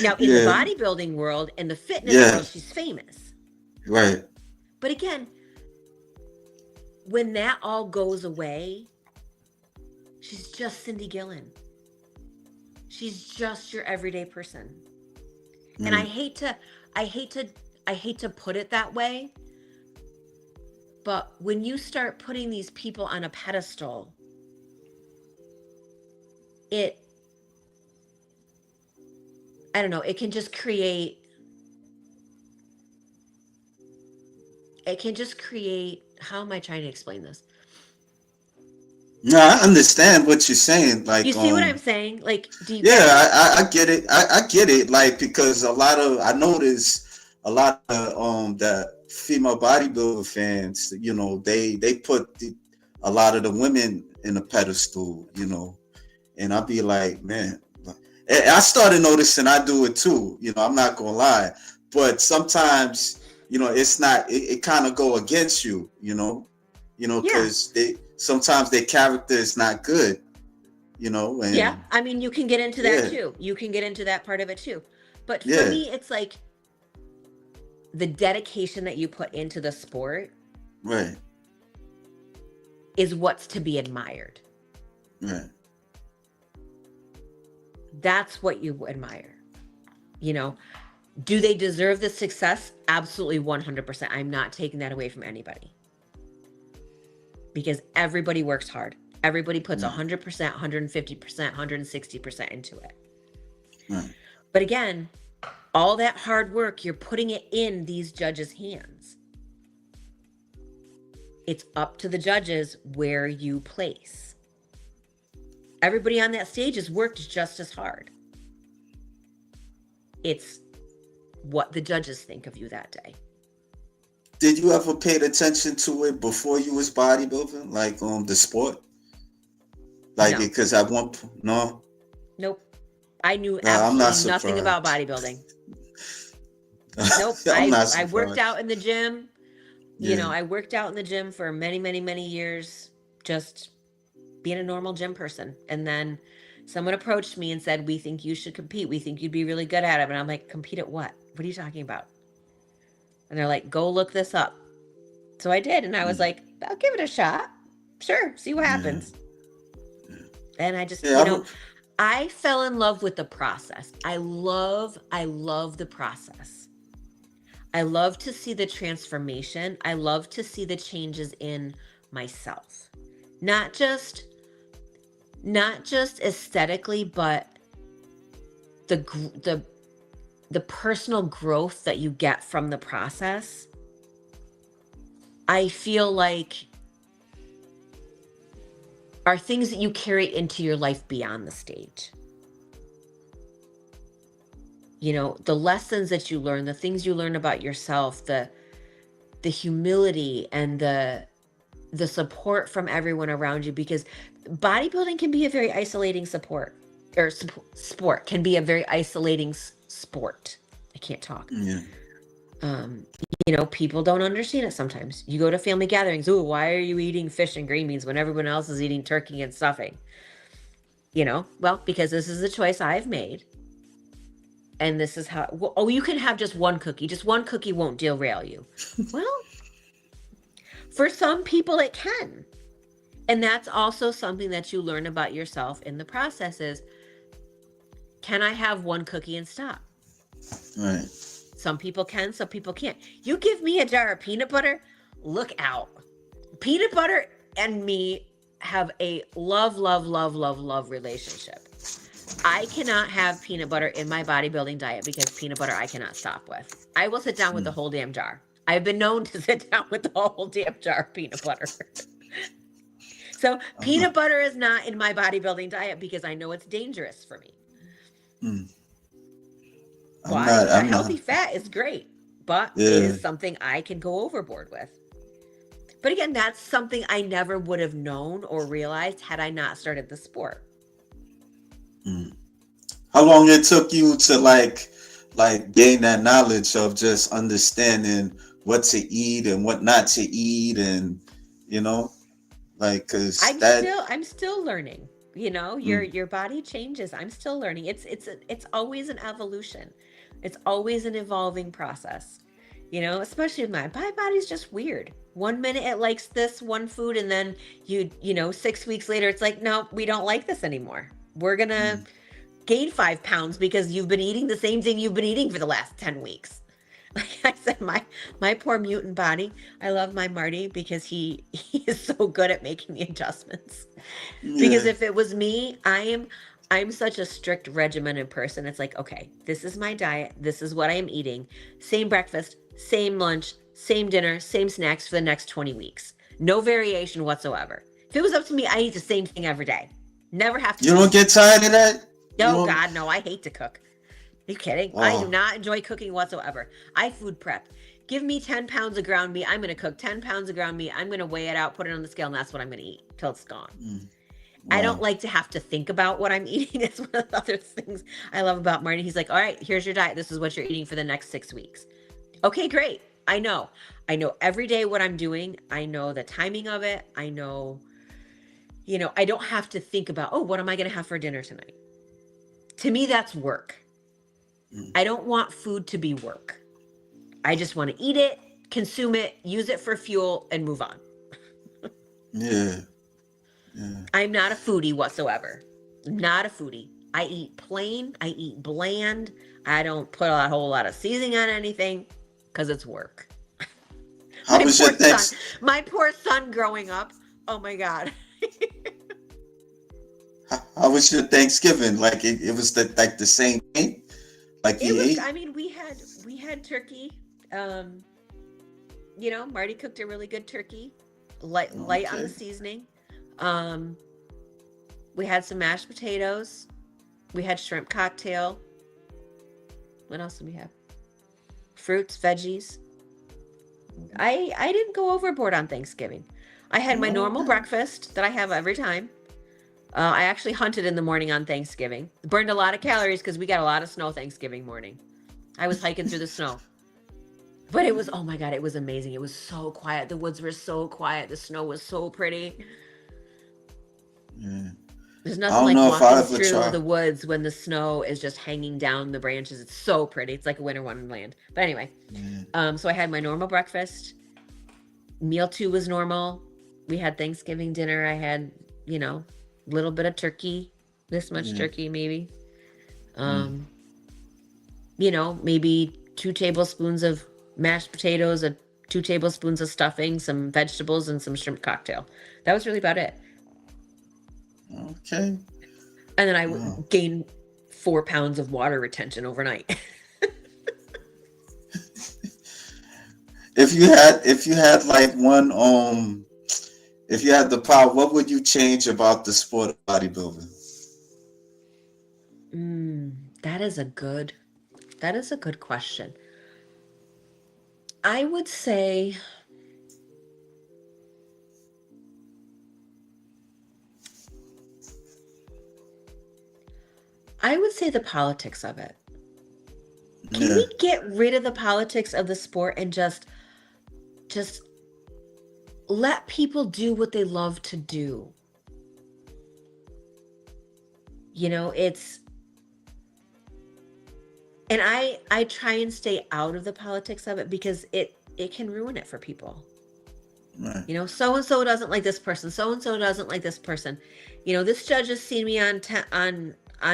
Now, in the bodybuilding world and the fitness world, she's famous. Right. But again, when that all goes away, she's just Cindy Gillen. She's just your everyday person. And I hate to put it that way, but when you start putting these people on a pedestal, I don't know, it can just create, how am I trying to explain this? No, I understand what you're saying. Like, you see what I'm saying? Like, do you I get it. I get it. Like, because I notice a lot of the female bodybuilder fans, you know, they put a lot of the women in a pedestal, you know, and I'll be like, man, I started noticing I do it too. You know, I'm not gonna lie, but sometimes, you know, it's not. It kind of go against you, you know, because sometimes their character is not good, you know. And yeah, I mean, you can get into that too. You can get into that part of it too. But for me, it's like the dedication that you put into the sport, right, is what's to be admired. Right. That's what you admire. You know, do they deserve the success? Absolutely, 100%. I'm not taking that away from anybody. Because everybody works hard. Everybody puts 100%, 150%, 160% into it. Right. But again, all that hard work, you're putting it in these judges' hands. It's up to the judges where you place. Everybody on that stage has worked just as hard. It's what the judges think of you that day. Did you ever pay attention to it before you was bodybuilding, like the sport? Like, because I want no. Nope. I knew absolutely nothing about bodybuilding. Nope. I worked out in the gym. You know, I worked out in the gym for many, many, many years, just being a normal gym person. And then someone approached me and said, we think you should compete. We think you'd be really good at it. And I'm like, compete at what? What are you talking about? And they're like, go look this up. So I did. And I was like, I'll give it a shot. Sure. See what happens. And I just, you know, I fell in love with the process. I love the process. I love to see the transformation. I love to see the changes in myself. Not just aesthetically, but the personal growth that you get from the process. I feel like are things that you carry into your life beyond the stage. You know, the lessons that you learn, the things you learn about yourself, the humility and the support from everyone around you, because bodybuilding can be a very isolating sport can be a very isolating sport. I can't talk. You know, people don't understand it sometimes. You go to family gatherings. Ooh, why are you eating fish and green beans when everyone else is eating turkey and stuffing? You know, well, because this is the choice I've made. And this is how, you can have just one cookie. Just one cookie won't derail you. Well, for some people it can. And that's also something that you learn about yourself in the process is, can I have one cookie and stop? Right. Some people can, some people can't. You give me a jar of peanut butter, look out. Peanut butter and me have a love relationship. I cannot have peanut butter in my bodybuilding diet because peanut butter I cannot stop with. I will sit down with the whole damn jar. I've been known to sit down with the whole damn jar of peanut butter. So peanut butter is not in my bodybuilding diet because I know it's dangerous for me. Healthy fat is great, but it is something I can go overboard with. But again, that's something I never would have known or realized had I not started the sport. How long it took you to like gain that knowledge of just understanding what to eat and what not to eat, and you know, Like, cause I'm still learning. You know, your body changes. I'm still learning. It's always an evolution. It's always an evolving process. You know, especially with my body's just weird. One minute it likes this one food, and then you know 6 weeks later it's like, no, we don't like this anymore. We're gonna gain 5 pounds because you've been eating the same thing you've been eating for the last 10 weeks. Like I said, my poor mutant body. I love my Marty because he is so good at making the adjustments. Because yeah, if it was me, I'm such a strict regimented person. It's like, okay, this is my diet. This is what I am eating. Same breakfast, same lunch, same dinner, same snacks for the next 20 weeks. No variation whatsoever. If it was up to me, I eat the same thing every day. Never have to you don't change. get tired of that. You Oh don't. God, no, I hate to cook. Are you kidding? I do Oh, not enjoy cooking whatsoever. I food prep. Give me 10 pounds of ground meat. I'm going to cook 10 pounds of ground meat. I'm going to weigh it out, put it on the scale, and that's what I'm going to eat till it's gone. I don't wow. like to have to think about what I'm eating. It's one of the other things I love about Marty. He's like, all right, here's your diet. This is what you're eating for the next 6 weeks. Okay, great. I know every day what I'm doing. I know the timing of it. I know, I don't have to think about, oh, what am I going to have for dinner tonight? To me, that's work. I don't want food to be work. I just want to eat it, consume it, use it for fuel, and move on. Yeah, yeah, I'm not a foodie whatsoever. Not a foodie. I eat plain. I eat bland. I don't put a whole lot of seasoning on anything because it's work. how was your thanks? My poor son growing up. Oh my God. How was your Thanksgiving? Like it was like the same thing. Like It you was, ate. I mean, we had turkey. Marty cooked a really good turkey, light on the Okay. seasoning. We had some mashed potatoes. We had shrimp cocktail. What else did we have? Fruits, veggies. I didn't go overboard on Thanksgiving. I had my normal Okay. breakfast that I have every time. I actually hunted in the morning on Thanksgiving. Burned a lot of calories because we got a lot of snow Thanksgiving morning. I was hiking through the snow. But it was, oh my God, it was amazing. It was so quiet. The woods were so quiet. The snow was so pretty. Yeah. There's I nothing don't like know if I walking ever through try. the woods when the snow is just hanging down the branches. It's so pretty. It's like a winter wonderland. But anyway, Yeah. so I had my normal breakfast. Meal 2 was normal. We had Thanksgiving dinner. I had, a little bit of turkey, this much Yeah. turkey maybe. Mm. Maybe 2 tablespoons of mashed potatoes, 2 tablespoons of stuffing, some vegetables, and some shrimp cocktail. That was really about it. Okay. And then I Wow. gained 4 pounds of water retention overnight. If you had like one if you had the power, what would you change about the sport of bodybuilding? That is a good question. I would say the politics of it. Can Yeah. we get rid of the politics of the sport and just let people do what they love to do? And I try and stay out of the politics of it because it can ruin it for people. Right. So and so doesn't like this person. So and so doesn't like this person. This judge has seen me on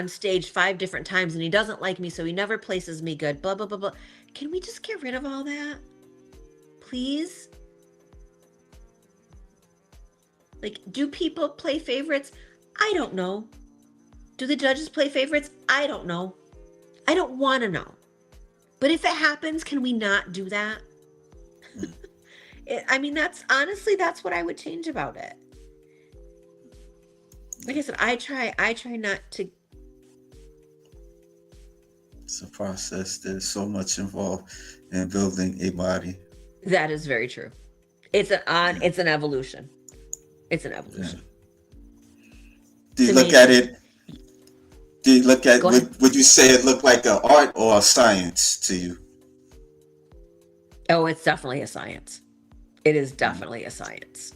stage 5 different times and he doesn't like me, so he never places me good. Blah blah blah blah. Can we just get rid of all that, please? Like, do people play favorites? I don't know. Do the judges play favorites? I don't know. I don't want to know. But if it happens, can we not do that? That's what I would change about it. Like I said, I try not to. It's a process. There's so much involved in building a body. That is very true. It's an evolution. It's an Yeah. evolution. Do you To look me, at it? Do you look at go ahead. would you say it looked like an art or a science to you? Oh, it's definitely a science. It is definitely a science.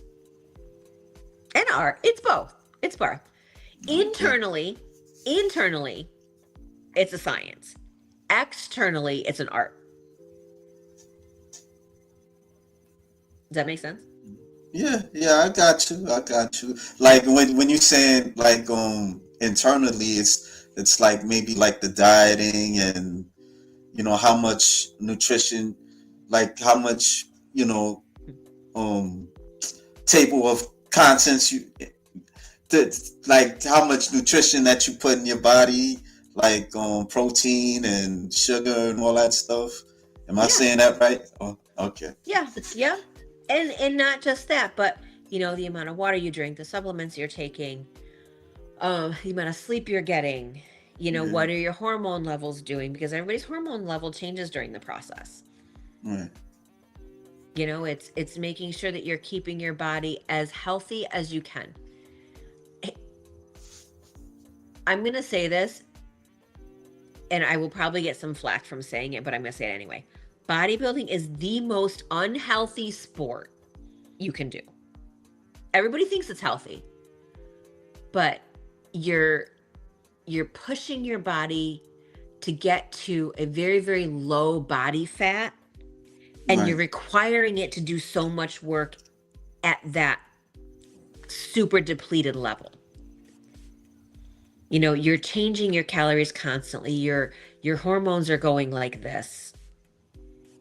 and art. It's both. It's both. Okay. Internally, it's a science. Externally, it's an art. Does that make sense? Yeah, I got you. Like when you saying like internally, it's like maybe like the dieting and how much nutrition, like how much um table of contents like how much nutrition that you put in your body, like protein and sugar and all that stuff. Am I saying that right? Oh, okay. Yeah. And not just that, but the amount of water you drink, the supplements you're taking, the amount of sleep you're getting, what are your hormone levels doing? Because everybody's hormone level changes during the process. Right. It's making sure that you're keeping your body as healthy as you can. I'm going to say this, and I will probably get some flack from saying it, but I'm going to say it anyway. Bodybuilding is the most unhealthy sport you can do. Everybody thinks it's healthy, but you're pushing your body to get to a very, very low body fat, and you're requiring it to do so much work at that super depleted level. You're changing your calories constantly. Your hormones are going like this.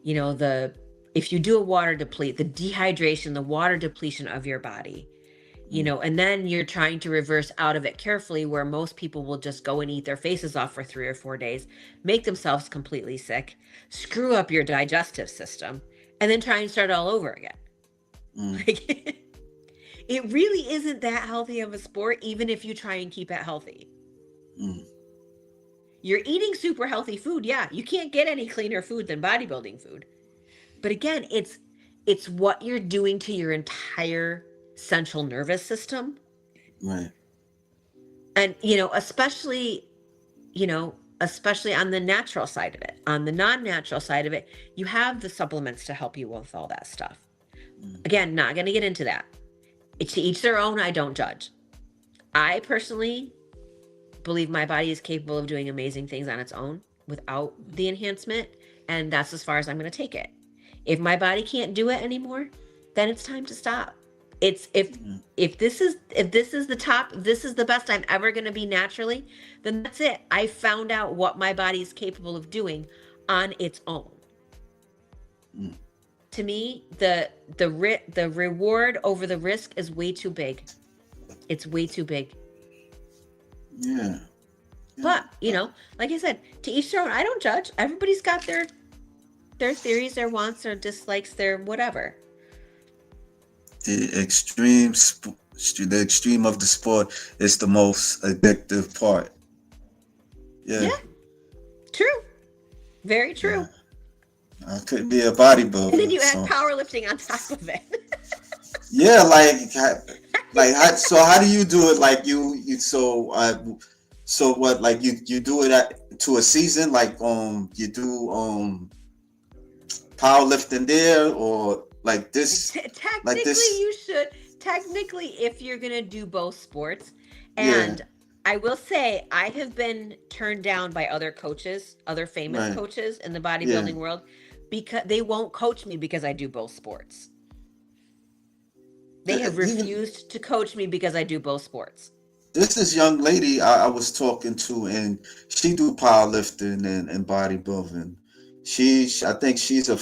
If you do a water deplete, the dehydration, the water depletion of your body, and then you're trying to reverse out of it carefully, where most people will just go and eat their faces off for 3 or 4 days, make themselves completely sick, screw up your digestive system, and then try and start all over again. Like, it really isn't that healthy of a sport, even if you try and keep it healthy. You're eating super healthy food. Yeah, you can't get any cleaner food than bodybuilding food. But again, it's what you're doing to your entire central nervous system. Right. And, especially on the natural side of it. On the non-natural side of it, you have the supplements to help you with all that stuff. Again, not going to get into that. To each their own. I don't judge. I personally believe my body is capable of doing amazing things on its own without the enhancement, and that's as far as I'm going to take it. If my body can't do it anymore, then it's time to stop. It's if this is the top, this is the best I'm ever going to be naturally, then that's it. I found out what my body is capable of doing on its own. To me, the reward over the risk is way too big. It's way too big. Yeah. But, like I said, to each their own. I don't judge. Everybody's got their theories, their wants, their dislikes, their whatever. The extreme of the sport is the most addictive part. Yeah. True. Very true. I could be a bodybuilder. And then you add powerlifting on top of it. Yeah, so how do you do it? Like so what? Like you do it to a season? Like you do powerlifting there, or like this? Technically, like this? You should. Technically, if you're gonna do both sports, and I will say I have been turned down by other coaches, other famous coaches in the bodybuilding world, because they won't coach me because I do both sports. They have refused to coach me because I do both sports. This young lady I was talking to, and she do powerlifting and bodybuilding. She is a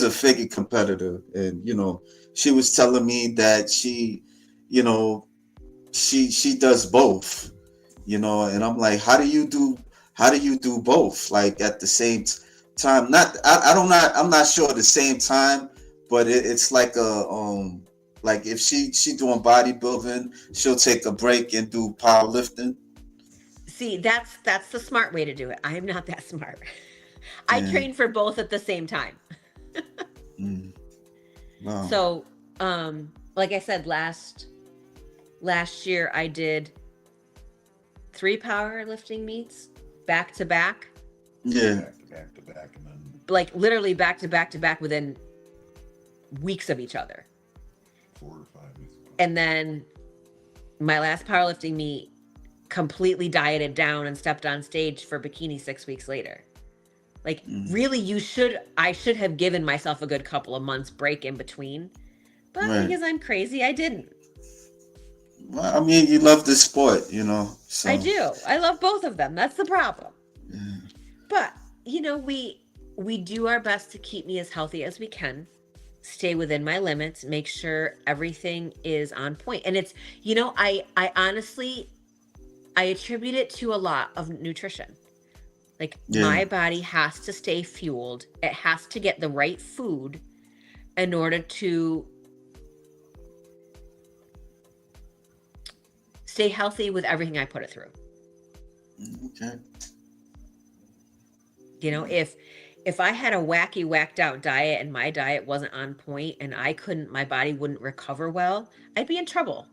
figure competitor, and she was telling me that she does both, and I'm like, how do you do both, like at the same time? I'm not sure at the same time, but it's like like if she doing bodybuilding, she'll take a break and do powerlifting. See, that's the smart way to do it. I am not that smart. I train for both at the same time. Wow. So, like I said, last year I did 3 powerlifting meets back to back. Yeah. Back to back, and then like literally back to back within weeks of each other. 4 or And then my last powerlifting meet, completely dieted down and stepped on stage for bikini 6 weeks later. Like, really, I should have given myself a good couple of months break in between. But Right. because I'm crazy, I didn't. Well, I mean, you love the sport, you know. So. I do. I love both of them. That's the problem. Yeah. But, you know, we do our best to keep me as healthy as we can, stay within my limits, make sure everything is on point. And it's, you know, I honestly, I attribute it to a lot of nutrition. Like, my body has to stay fueled. It has to get the right food in order to stay healthy with everything I put it through. Okay. You know, if I had a wacky, whacked out diet and my diet wasn't on point and my body wouldn't recover well, I'd be in trouble.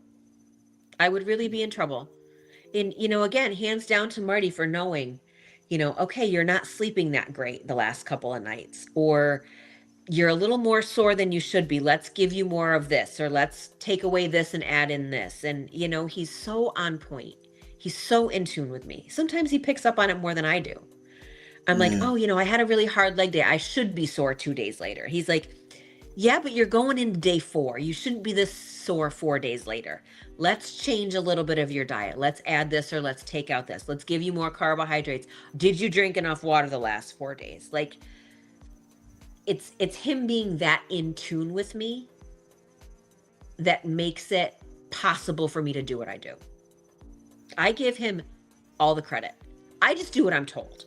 I would really be in trouble. And, you know, again, hands down to Marty for knowing, you know, okay, you're not sleeping that great the last couple of nights, or you're a little more sore than you should be. Let's give you more of this, or let's take away this and add in this. And, you know, he's so on point. He's so in tune with me. Sometimes he picks up on it more than I do. I'm like, oh, you know, I had a really hard leg day. I should be sore 2 days later. He's like, yeah, but you're going into day 4. You shouldn't be this sore 4 days later. Let's change a little bit of your diet. Let's add this, or let's take out this. Let's give you more carbohydrates. Did you drink enough water the last 4 days? Like, it's him being that in tune with me that makes it possible for me to do what I do. I give him all the credit. I just do what I'm told.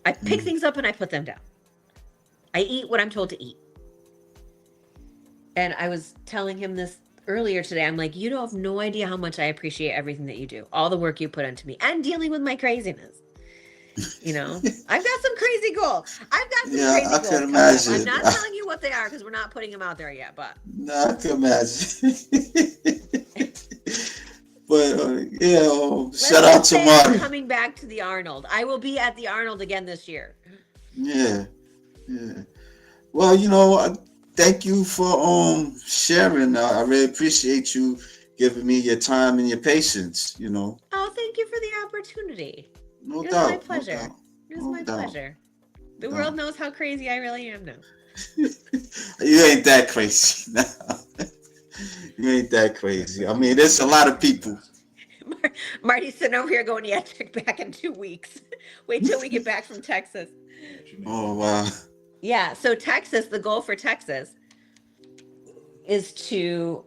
I pick things up and I put them down. I eat what I'm told to eat. And I was telling him this earlier today. I'm like, you don't have no idea how much I appreciate everything that you do, all the work you put into me, and dealing with my craziness. You know, I've got some crazy goals. I've got some crazy goals. Can imagine. I'm not telling you what they are because we're not putting them out there yet, but. No, I can imagine. But shout out to Marty. Coming back to the Arnold. I will be at the Arnold again this year. Yeah. Well, you know, thank you for sharing. I really appreciate you giving me your time and your patience, you know. Oh, thank you for the opportunity. No It doubt. was my pleasure. It was my pleasure. The world knows how crazy I really am now. You ain't that crazy now. You ain't that crazy. I mean, there's a lot of people. Marty's sitting over here going, yeah, check back in 2 weeks. Wait till we get back from Texas. Oh, wow. Yeah, so Texas, the goal for Texas is to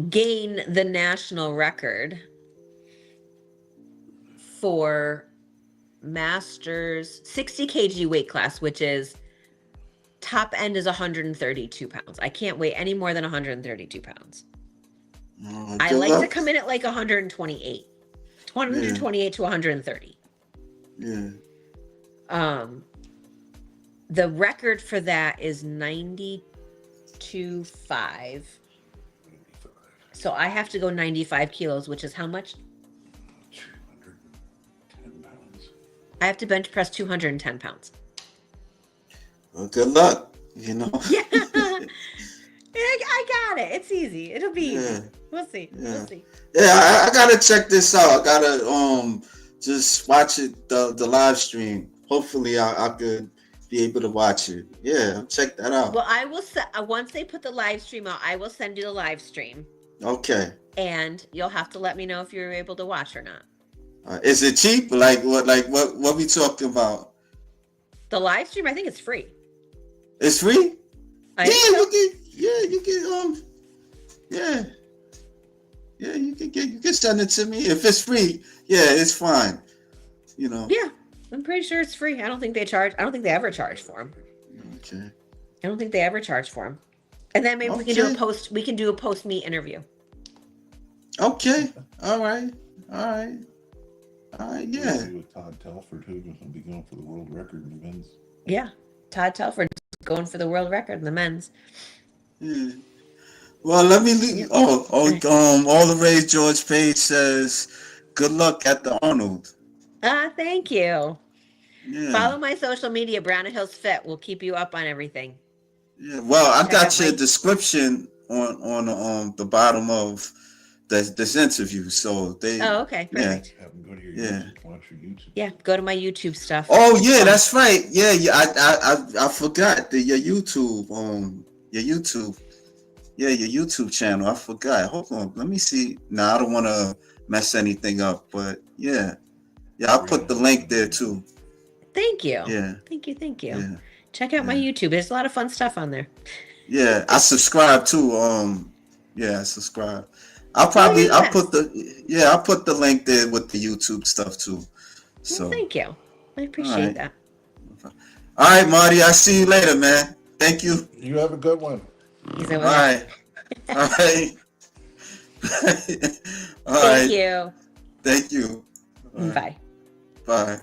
gain the national record for masters 60 kg weight class, which is top end is 132 pounds. I can't weigh any more than 132 pounds. I like to come in at like 128 to 130. Yeah. The record for that is 92.5. So I have to go 95 kilos, which is how much? 210 pounds. I have to bench press 210 pounds. Well, good luck, you know. Yeah. I got it. It's easy. It'll be easy. We'll see. Yeah. We'll see. Yeah, I gotta check this out. I gotta just watch it the live stream. Hopefully I could be able to watch it. Yeah, check that out. Well, I will once they put the live stream out, I will send you the live stream. Okay. And you'll have to let me know if you're able to watch or not. Is it cheap? Like what we talking about? The live stream, I think it's free. It's free? You can send it to me. If it's free, it's fine. You know. Yeah, I'm pretty sure it's free. I don't think they ever charge for them. Okay. I don't think they ever charge for them. And then maybe we can do a post meet interview. Okay. All right. Yeah. With Todd Telford, who's going to be going for the world record in the men's. Yeah, Todd Telford going for the world record in the men's. Yeah. Well, let me leave. All the Ray George page says, "Good luck at the Arnold." Thank you. Yeah. Follow my social media, Briana Hills Fit. We'll keep you up on everything. Yeah. Well, I got your description on the bottom of this interview. So they Oh, okay, yeah. perfect. Have them go to your Yeah. YouTube, watch your YouTube. Yeah, go to my YouTube stuff. Oh It's yeah, fun. that's right. Yeah, yeah. I forgot your YouTube. Yeah, your YouTube channel. I forgot. Hold on. Let me see. Nah, I don't want to mess anything up. But yeah, I'll put the link there too. Thank you. Yeah. Thank you. Yeah. Check out my YouTube. There's a lot of fun stuff on there. Yeah, I subscribe too. Yeah, I subscribe. I'll put the link there with the YouTube stuff too. So Well, thank you. I appreciate that. All right, Marty. I'll see you later, man. Thank you. You have a good one. He's over All there. right. All right. All Thank right. you. Thank you. All right. Bye. Bye.